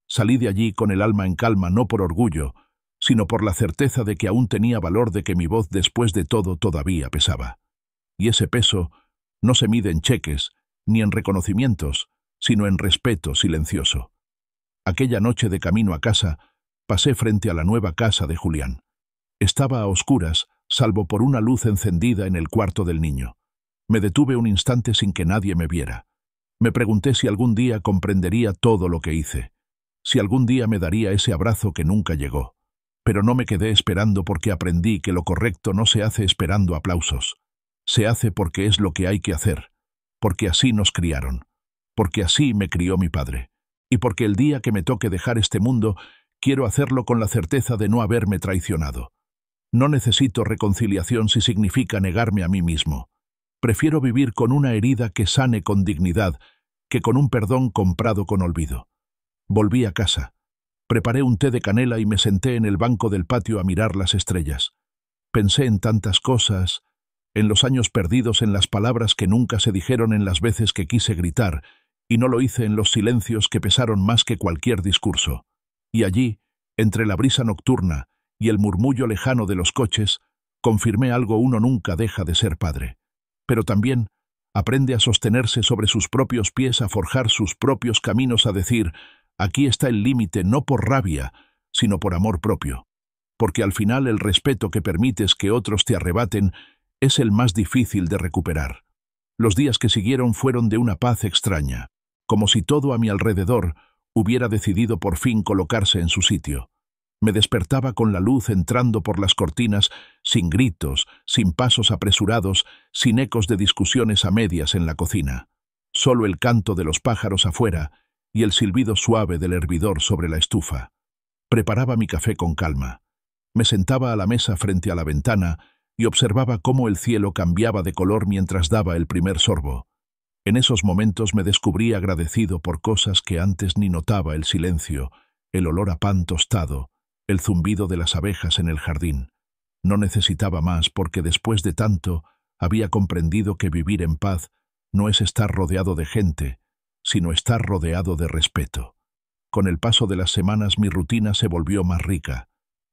Salí de allí con el alma en calma, no por orgullo, sino por la certeza de que aún tenía valor, de que mi voz después de todo todavía pesaba. Y ese peso no se mide en cheques, ni en reconocimientos, sino en respeto silencioso. Aquella noche, de camino a casa, pasé frente a la nueva casa de Julián. Estaba a oscuras, salvo por una luz encendida en el cuarto del niño. Me detuve un instante sin que nadie me viera. Me pregunté si algún día comprendería todo lo que hice, si algún día me daría ese abrazo que nunca llegó. Pero no me quedé esperando, porque aprendí que lo correcto no se hace esperando aplausos. Se hace porque es lo que hay que hacer, porque así nos criaron, porque así me crió mi padre, y porque el día que me toque dejar este mundo, quiero hacerlo con la certeza de no haberme traicionado. No necesito reconciliación si significa negarme a mí mismo. Prefiero vivir con una herida que sane con dignidad que con un perdón comprado con olvido. Volví a casa. Preparé un té de canela y me senté en el banco del patio a mirar las estrellas. Pensé en tantas cosas, en los años perdidos, en las palabras que nunca se dijeron, en las veces que quise gritar, y no lo hice, en los silencios que pesaron más que cualquier discurso. Y allí, entre la brisa nocturna y el murmullo lejano de los coches, confirmé algo: uno nunca deja de ser padre. Pero también aprende a sostenerse sobre sus propios pies, a forjar sus propios caminos, a decir: aquí está el límite, no por rabia, sino por amor propio. Porque al final el respeto que permites que otros te arrebaten es el más difícil de recuperar. Los días que siguieron fueron de una paz extraña, como si todo a mi alrededor hubiera decidido por fin colocarse en su sitio. Me despertaba con la luz entrando por las cortinas, sin gritos, sin pasos apresurados, sin ecos de discusiones a medias en la cocina. Solo el canto de los pájaros afuera y el silbido suave del hervidor sobre la estufa. Preparaba mi café con calma. Me sentaba a la mesa frente a la ventana y observaba cómo el cielo cambiaba de color mientras daba el primer sorbo. En esos momentos me descubrí agradecido por cosas que antes ni notaba: el silencio, el olor a pan tostado, el zumbido de las abejas en el jardín. No necesitaba más, porque después de tanto había comprendido que vivir en paz no es estar rodeado de gente, sino estar rodeado de respeto. Con el paso de las semanas mi rutina se volvió más rica.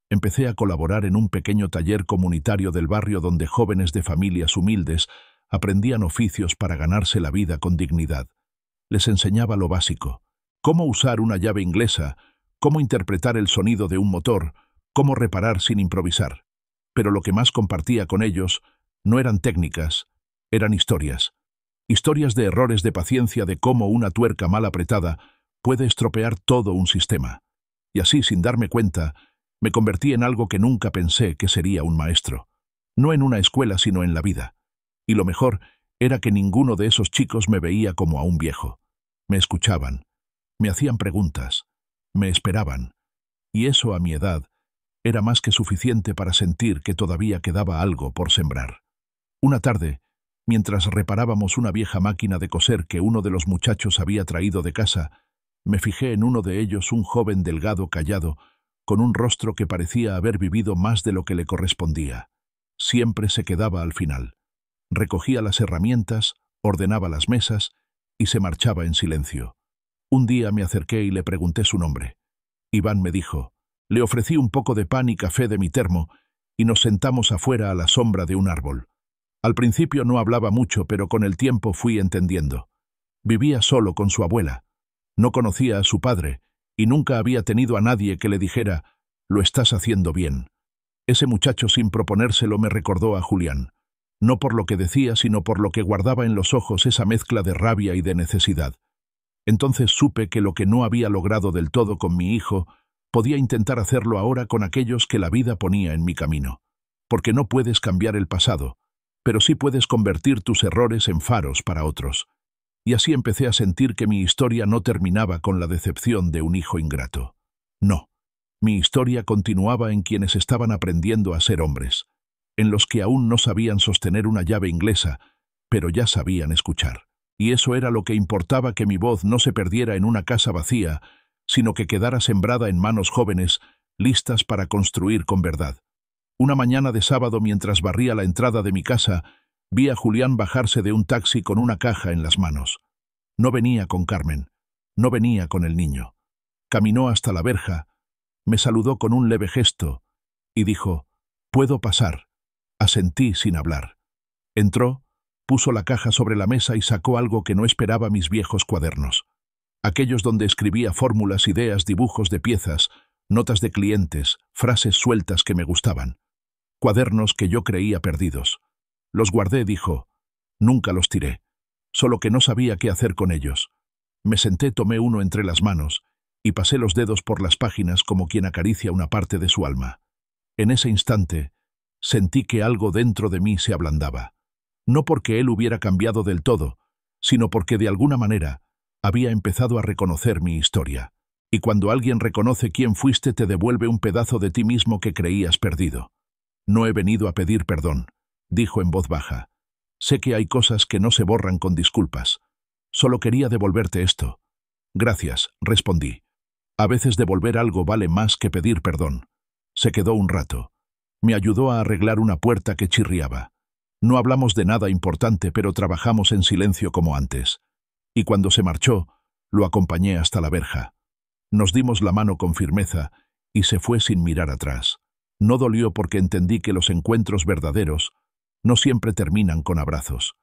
Empecé a colaborar en un pequeño taller comunitario del barrio, donde jóvenes de familias humildes aprendían oficios para ganarse la vida con dignidad. Les enseñaba lo básico: cómo usar una llave inglesa, cómo interpretar el sonido de un motor, cómo reparar sin improvisar. Pero lo que más compartía con ellos no eran técnicas, eran historias. Historias de errores, de paciencia, de cómo una tuerca mal apretada puede estropear todo un sistema. Y así, sin darme cuenta, Me convertí en algo que nunca pensé que sería un maestro. No en una escuela, sino en la vida. Y lo mejor era que ninguno de esos chicos me veía como a un viejo. Me escuchaban, me hacían preguntas, me esperaban. Y eso, a mi edad, era más que suficiente para sentir que todavía quedaba algo por sembrar. Una tarde, mientras reparábamos una vieja máquina de coser que uno de los muchachos había traído de casa, me fijé en uno de ellos, un joven delgado, callado, con un rostro que parecía haber vivido más de lo que le correspondía. Siempre se quedaba al final. Recogía las herramientas, ordenaba las mesas y se marchaba en silencio. Un día me acerqué y le pregunté su nombre. Iván, me dijo. Le ofrecí un poco de pan y café de mi termo y nos sentamos afuera a la sombra de un árbol. Al principio no hablaba mucho, pero con el tiempo fui entendiendo. Vivía solo con su abuela. No conocía a su padre y nunca había tenido a nadie que le dijera: «Lo estás haciendo bien». Ese muchacho, sin proponérselo, me recordó a Julián. No por lo que decía, sino por lo que guardaba en los ojos, esa mezcla de rabia y de necesidad. Entonces supe que lo que no había logrado del todo con mi hijo, podía intentar hacerlo ahora con aquellos que la vida ponía en mi camino. Porque no puedes cambiar el pasado, pero sí puedes convertir tus errores en faros para otros. Y así empecé a sentir que mi historia no terminaba con la decepción de un hijo ingrato. No, mi historia continuaba en quienes estaban aprendiendo a ser hombres, en los que aún no sabían sostener una llave inglesa, pero ya sabían escuchar. Y eso era lo que importaba, que mi voz no se perdiera en una casa vacía, sino que quedara sembrada en manos jóvenes, listas para construir con verdad. Una mañana de sábado, mientras barría la entrada de mi casa, vi a Julián bajarse de un taxi con una caja en las manos. No venía con Carmen, no venía con el niño. Caminó hasta la verja, me saludó con un leve gesto y dijo: «¿Puedo pasar?». Asentí sin hablar. Entró, puso la caja sobre la mesa y sacó algo que no esperaba: mis viejos cuadernos. Aquellos donde escribía fórmulas, ideas, dibujos de piezas, notas de clientes, frases sueltas que me gustaban. Cuadernos que yo creía perdidos. Los guardé, dijo. Nunca los tiré. Solo que no sabía qué hacer con ellos. Me senté, tomé uno entre las manos y pasé los dedos por las páginas como quien acaricia una parte de su alma. En ese instante, sentí que algo dentro de mí se ablandaba. No porque él hubiera cambiado del todo, sino porque de alguna manera había empezado a reconocer mi historia. Y cuando alguien reconoce quién fuiste, te devuelve un pedazo de ti mismo que creías perdido. «No he venido a pedir perdón», dijo en voz baja. «Sé que hay cosas que no se borran con disculpas. Solo quería devolverte esto». «Gracias», respondí. «A veces devolver algo vale más que pedir perdón». Se quedó un rato. Me ayudó a arreglar una puerta que chirriaba. No hablamos de nada importante, pero trabajamos en silencio como antes. Y cuando se marchó, lo acompañé hasta la verja. Nos dimos la mano con firmeza y se fue sin mirar atrás. No dolió, porque entendí que los encuentros verdaderos no siempre terminan con abrazos.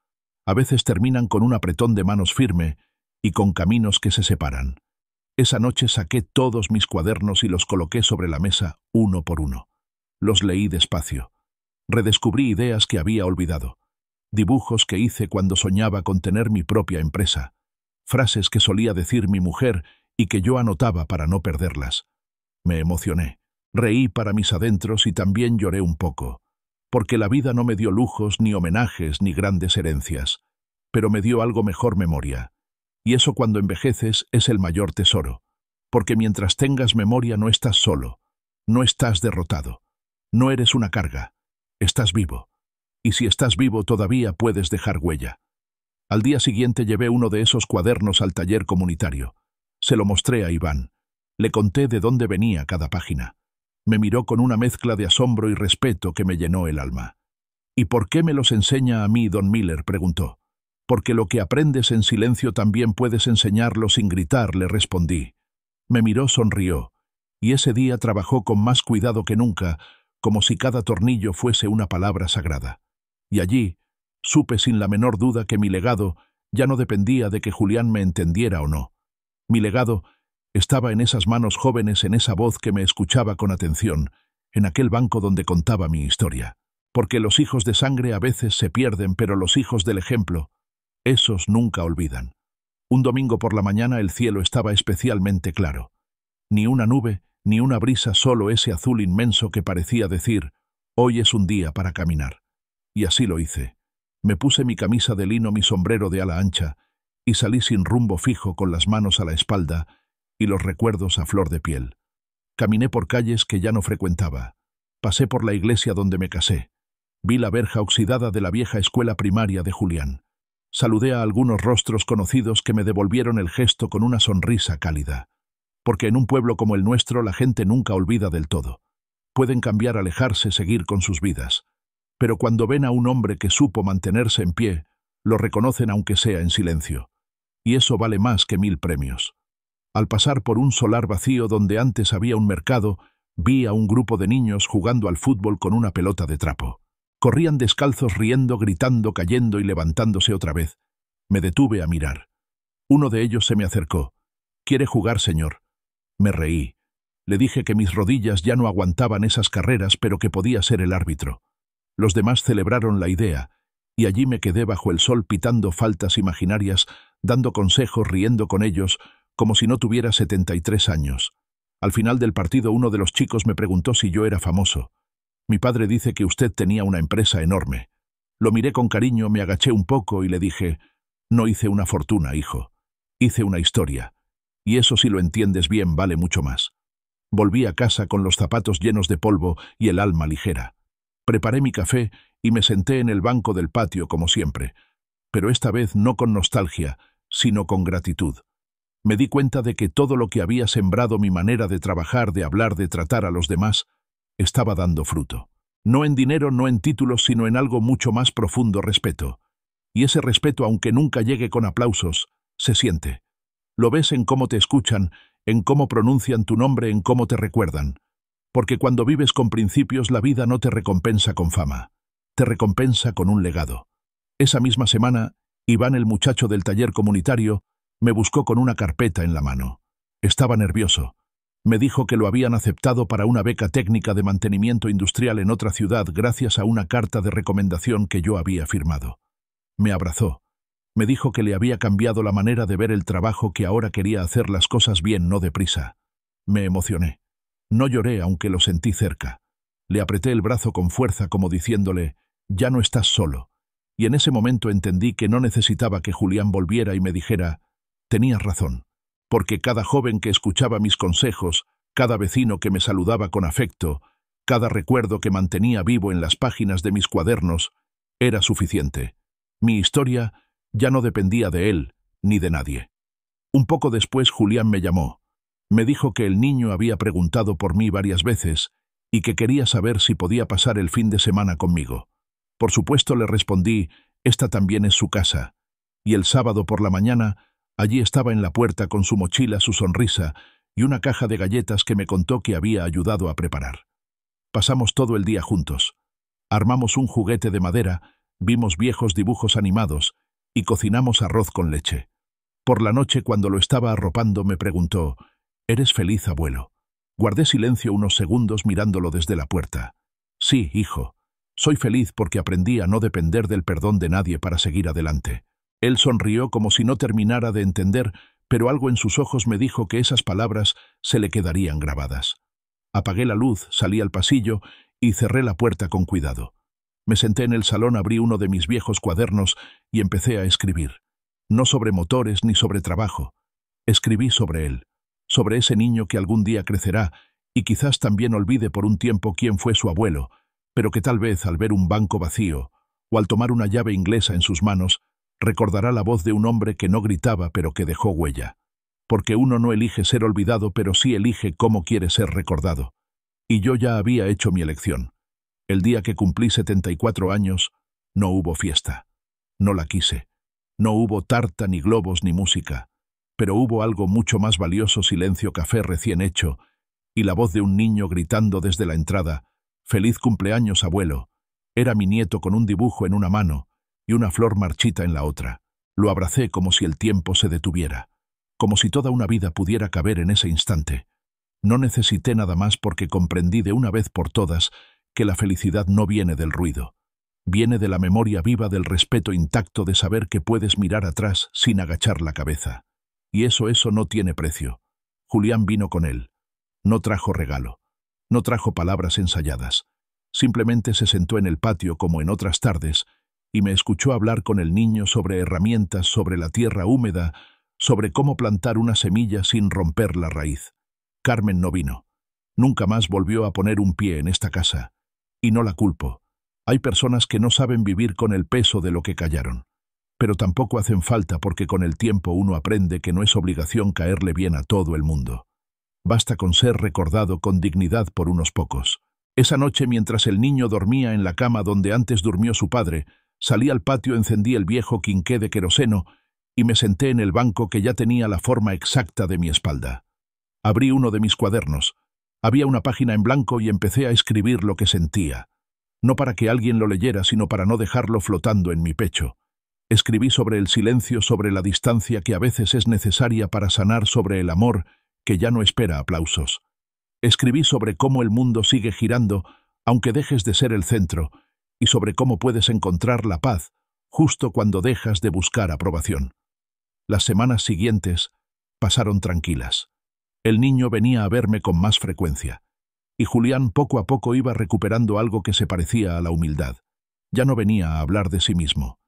A veces terminan con un apretón de manos firme y con caminos que se separan. Esa noche saqué todos mis cuadernos y los coloqué sobre la mesa uno por uno. Los leí despacio. Redescubrí ideas que había olvidado. Dibujos que hice cuando soñaba con tener mi propia empresa. Frases que solía decir mi mujer y que yo anotaba para no perderlas. Me emocioné. Reí para mis adentros y también lloré un poco, porque la vida no me dio lujos, ni homenajes, ni grandes herencias, pero me dio algo mejor: memoria. Y eso, cuando envejeces, es el mayor tesoro, porque mientras tengas memoria no estás solo, no estás derrotado, no eres una carga, estás vivo. Y si estás vivo, todavía puedes dejar huella. Al día siguiente llevé uno de esos cuadernos al taller comunitario. Se lo mostré a Iván. Le conté de dónde venía cada página. Me miró con una mezcla de asombro y respeto que me llenó el alma. «¿Y por qué me los enseña a mí, don Miller?», preguntó. «Porque lo que aprendes en silencio también puedes enseñarlo sin gritar», le respondí. Me miró, sonrió, y ese día trabajó con más cuidado que nunca, como si cada tornillo fuese una palabra sagrada. Y allí supe sin la menor duda que mi legado ya no dependía de que Julián me entendiera o no. Mi legado estaba en esas manos jóvenes, en esa voz que me escuchaba con atención, en aquel banco donde contaba mi historia. Porque los hijos de sangre a veces se pierden, pero los hijos del ejemplo, esos nunca olvidan. Un domingo por la mañana el cielo estaba especialmente claro. Ni una nube, ni una brisa, solo ese azul inmenso que parecía decir, hoy es un día para caminar. Y así lo hice. Me puse mi camisa de lino, mi sombrero de ala ancha, y salí sin rumbo fijo, con las manos a la espalda y los recuerdos a flor de piel. Caminé por calles que ya no frecuentaba. Pasé por la iglesia donde me casé. Vi la verja oxidada de la vieja escuela primaria de Julián. Saludé a algunos rostros conocidos que me devolvieron el gesto con una sonrisa cálida. Porque en un pueblo como el nuestro la gente nunca olvida del todo. Pueden cambiar, alejarse, seguir con sus vidas. Pero cuando ven a un hombre que supo mantenerse en pie, lo reconocen aunque sea en silencio. Y eso vale más que 1000 premios. Al pasar por un solar vacío donde antes había un mercado, vi a un grupo de niños jugando al fútbol con una pelota de trapo. Corrían descalzos, riendo, gritando, cayendo y levantándose otra vez. Me detuve a mirar. Uno de ellos se me acercó. «¿Quiere jugar, señor?» Me reí. Le dije que mis rodillas ya no aguantaban esas carreras, pero que podía ser el árbitro. Los demás celebraron la idea, y allí me quedé bajo el sol pitando faltas imaginarias, dando consejos, riendo con ellos, como si no tuviera 73 años. Al final del partido uno de los chicos me preguntó si yo era famoso. «Mi padre dice que usted tenía una empresa enorme». Lo miré con cariño, me agaché un poco y le dije, «No hice una fortuna, hijo. Hice una historia. Y eso, si lo entiendes bien, vale mucho más». Volví a casa con los zapatos llenos de polvo y el alma ligera. Preparé mi café y me senté en el banco del patio como siempre, pero esta vez no con nostalgia, sino con gratitud. Me di cuenta de que todo lo que había sembrado, mi manera de trabajar, de hablar, de tratar a los demás, estaba dando fruto. No en dinero, no en títulos, sino en algo mucho más profundo: respeto. Y ese respeto, aunque nunca llegue con aplausos, se siente. Lo ves en cómo te escuchan, en cómo pronuncian tu nombre, en cómo te recuerdan. Porque cuando vives con principios, la vida no te recompensa con fama, te recompensa con un legado. Esa misma semana, Iván, el muchacho del taller comunitario, me buscó con una carpeta en la mano. Estaba nervioso. Me dijo que lo habían aceptado para una beca técnica de mantenimiento industrial en otra ciudad gracias a una carta de recomendación que yo había firmado. Me abrazó. Me dijo que le había cambiado la manera de ver el trabajo, que ahora quería hacer las cosas bien, no deprisa. Me emocioné. No lloré, aunque lo sentí cerca. Le apreté el brazo con fuerza, como diciéndole, «Ya no estás solo». Y en ese momento entendí que no necesitaba que Julián volviera y me dijera, «Tenías razón», porque cada joven que escuchaba mis consejos, cada vecino que me saludaba con afecto, cada recuerdo que mantenía vivo en las páginas de mis cuadernos, era suficiente. Mi historia ya no dependía de él, ni de nadie. Un poco después Julián me llamó. Me dijo que el niño había preguntado por mí varias veces y que quería saber si podía pasar el fin de semana conmigo. Por supuesto, le respondí, esta también es su casa. Y el sábado por la mañana, allí estaba en la puerta con su mochila, su sonrisa y una caja de galletas que me contó que había ayudado a preparar. Pasamos todo el día juntos. Armamos un juguete de madera, vimos viejos dibujos animados y cocinamos arroz con leche. Por la noche, cuando lo estaba arropando, me preguntó, «¿Eres feliz, abuelo?» Guardé silencio unos segundos mirándolo desde la puerta. «Sí, hijo. Soy feliz porque aprendí a no depender del perdón de nadie para seguir adelante». Él sonrió como si no terminara de entender, pero algo en sus ojos me dijo que esas palabras se le quedarían grabadas. Apagué la luz, salí al pasillo y cerré la puerta con cuidado. Me senté en el salón, abrí uno de mis viejos cuadernos y empecé a escribir. No sobre motores ni sobre trabajo. Escribí sobre él, sobre ese niño que algún día crecerá y quizás también olvide por un tiempo quién fue su abuelo, pero que tal vez al ver un banco vacío o al tomar una llave inglesa en sus manos, recordará la voz de un hombre que no gritaba pero que dejó huella. Porque uno no elige ser olvidado, pero sí elige cómo quiere ser recordado. Y yo ya había hecho mi elección. El día que cumplí 74 años, no hubo fiesta. No la quise. No hubo tarta, ni globos, ni música. Pero hubo algo mucho más valioso: silencio, café recién hecho y la voz de un niño gritando desde la entrada, «Feliz cumpleaños, abuelo». Era mi nieto con un dibujo en una mano y una flor marchita en la otra. Lo abracé como si el tiempo se detuviera, como si toda una vida pudiera caber en ese instante. No necesité nada más porque comprendí de una vez por todas que la felicidad no viene del ruido. Viene de la memoria viva, del respeto intacto, de saber que puedes mirar atrás sin agachar la cabeza. Y eso no tiene precio. Julián vino con él. No trajo regalo. No trajo palabras ensayadas. Simplemente se sentó en el patio como en otras tardes y me escuchó hablar con el niño sobre herramientas, sobre la tierra húmeda, sobre cómo plantar una semilla sin romper la raíz. Carmen no vino. Nunca más volvió a poner un pie en esta casa. Y no la culpo. Hay personas que no saben vivir con el peso de lo que callaron. Pero tampoco hacen falta porque con el tiempo uno aprende que no es obligación caerle bien a todo el mundo. Basta con ser recordado con dignidad por unos pocos. Esa noche, mientras el niño dormía en la cama donde antes durmió su padre, salí al patio, encendí el viejo quinqué de queroseno y me senté en el banco que ya tenía la forma exacta de mi espalda. Abrí uno de mis cuadernos. Había una página en blanco y empecé a escribir lo que sentía. No para que alguien lo leyera, sino para no dejarlo flotando en mi pecho. Escribí sobre el silencio, sobre la distancia que a veces es necesaria para sanar, sobre el amor que ya no espera aplausos. Escribí sobre cómo el mundo sigue girando, aunque dejes de ser el centro, y sobre cómo puedes encontrar la paz justo cuando dejas de buscar aprobación. Las semanas siguientes pasaron tranquilas. El niño venía a verme con más frecuencia, y Julián poco a poco iba recuperando algo que se parecía a la humildad. Ya no venía a hablar de sí mismo.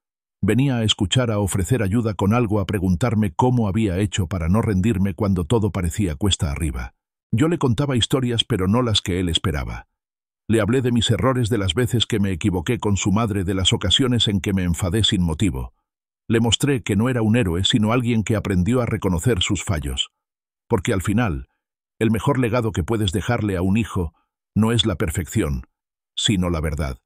Venía a escuchar, a ofrecer ayuda con algo, a preguntarme cómo había hecho para no rendirme cuando todo parecía cuesta arriba. Yo le contaba historias, pero no las que él esperaba. Le hablé de mis errores, de las veces que me equivoqué con su madre, de las ocasiones en que me enfadé sin motivo. Le mostré que no era un héroe, sino alguien que aprendió a reconocer sus fallos. Porque al final, el mejor legado que puedes dejarle a un hijo no es la perfección, sino la verdad.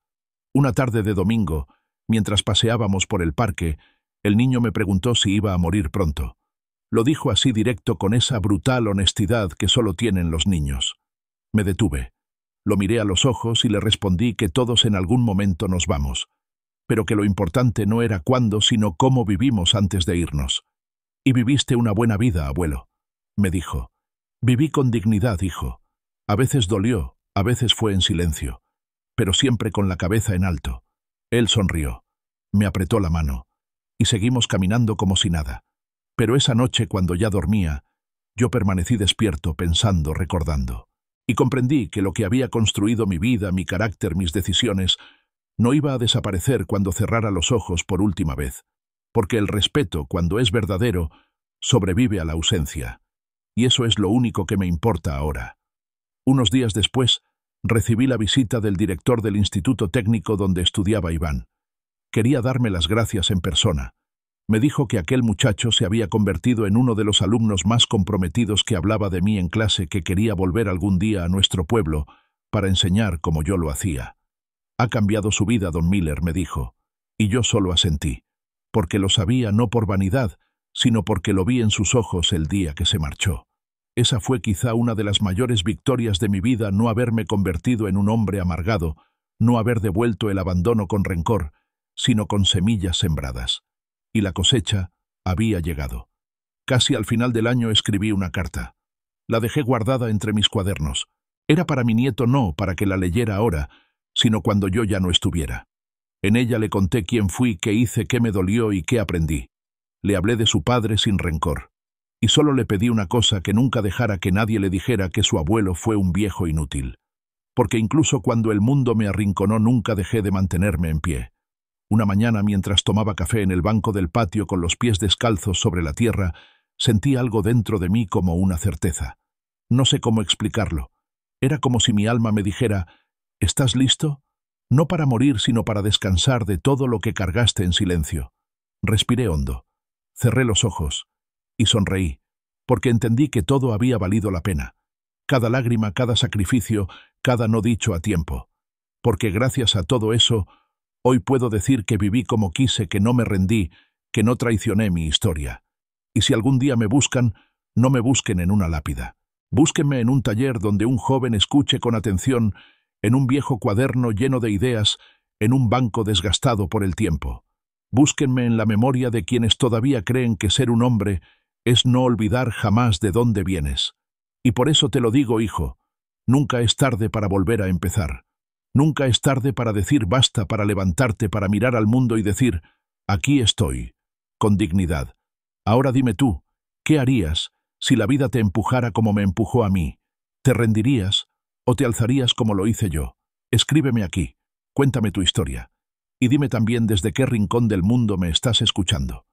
Una tarde de domingo, mientras paseábamos por el parque, el niño me preguntó si iba a morir pronto. Lo dijo así directo, con esa brutal honestidad que solo tienen los niños. Me detuve. Lo miré a los ojos y le respondí que todos en algún momento nos vamos, pero que lo importante no era cuándo, sino cómo vivimos antes de irnos. «Y viviste una buena vida, abuelo», me dijo. «Viví con dignidad, hijo. A veces dolió, a veces fue en silencio, pero siempre con la cabeza en alto». Él sonrió, me apretó la mano, y seguimos caminando como si nada. Pero esa noche, cuando ya dormía, yo permanecí despierto, pensando, recordando. Y comprendí que lo que había construido mi vida, mi carácter, mis decisiones, no iba a desaparecer cuando cerrara los ojos por última vez. Porque el respeto, cuando es verdadero, sobrevive a la ausencia. Y eso es lo único que me importa ahora. Unos días después, recibí la visita del director del instituto técnico donde estudiaba Iván. Quería darme las gracias en persona. Me dijo que aquel muchacho se había convertido en uno de los alumnos más comprometidos, que hablaba de mí en clase, que quería volver algún día a nuestro pueblo para enseñar como yo lo hacía. «Ha cambiado su vida, don Miller», me dijo, y yo solo asentí, porque lo sabía, no por vanidad, sino porque lo vi en sus ojos el día que se marchó. Esa fue quizá una de las mayores victorias de mi vida, no haberme convertido en un hombre amargado, no haber devuelto el abandono con rencor, sino con semillas sembradas. Y la cosecha había llegado. Casi al final del año escribí una carta. La dejé guardada entre mis cuadernos. Era para mi nieto, no para que la leyera ahora, sino cuando yo ya no estuviera. En ella le conté quién fui, qué hice, qué me dolió y qué aprendí. Le hablé de su padre sin rencor. Y solo le pedí una cosa: que nunca dejara que nadie le dijera que su abuelo fue un viejo inútil. Porque incluso cuando el mundo me arrinconó, nunca dejé de mantenerme en pie. Una mañana, mientras tomaba café en el banco del patio con los pies descalzos sobre la tierra, sentí algo dentro de mí, como una certeza. No sé cómo explicarlo. Era como si mi alma me dijera: «¿Estás listo? No para morir, sino para descansar de todo lo que cargaste en silencio». Respiré hondo, cerré los ojos y sonreí, porque entendí que todo había valido la pena. Cada lágrima, cada sacrificio, cada no dicho a tiempo. Porque gracias a todo eso, hoy puedo decir que viví como quise, que no me rendí, que no traicioné mi historia. Y si algún día me buscan, no me busquen en una lápida. Búsquenme en un taller donde un joven escuche con atención, en un viejo cuaderno lleno de ideas, en un banco desgastado por el tiempo. Búsquenme en la memoria de quienes todavía creen que ser un hombre es no olvidar jamás de dónde vienes. Y por eso te lo digo, hijo, nunca es tarde para volver a empezar. Nunca es tarde para decir basta, para levantarte, para mirar al mundo y decir: «Aquí estoy», con dignidad. Ahora dime tú, ¿qué harías si la vida te empujara como me empujó a mí? ¿Te rendirías o te alzarías como lo hice yo? Escríbeme aquí, cuéntame tu historia y dime también desde qué rincón del mundo me estás escuchando.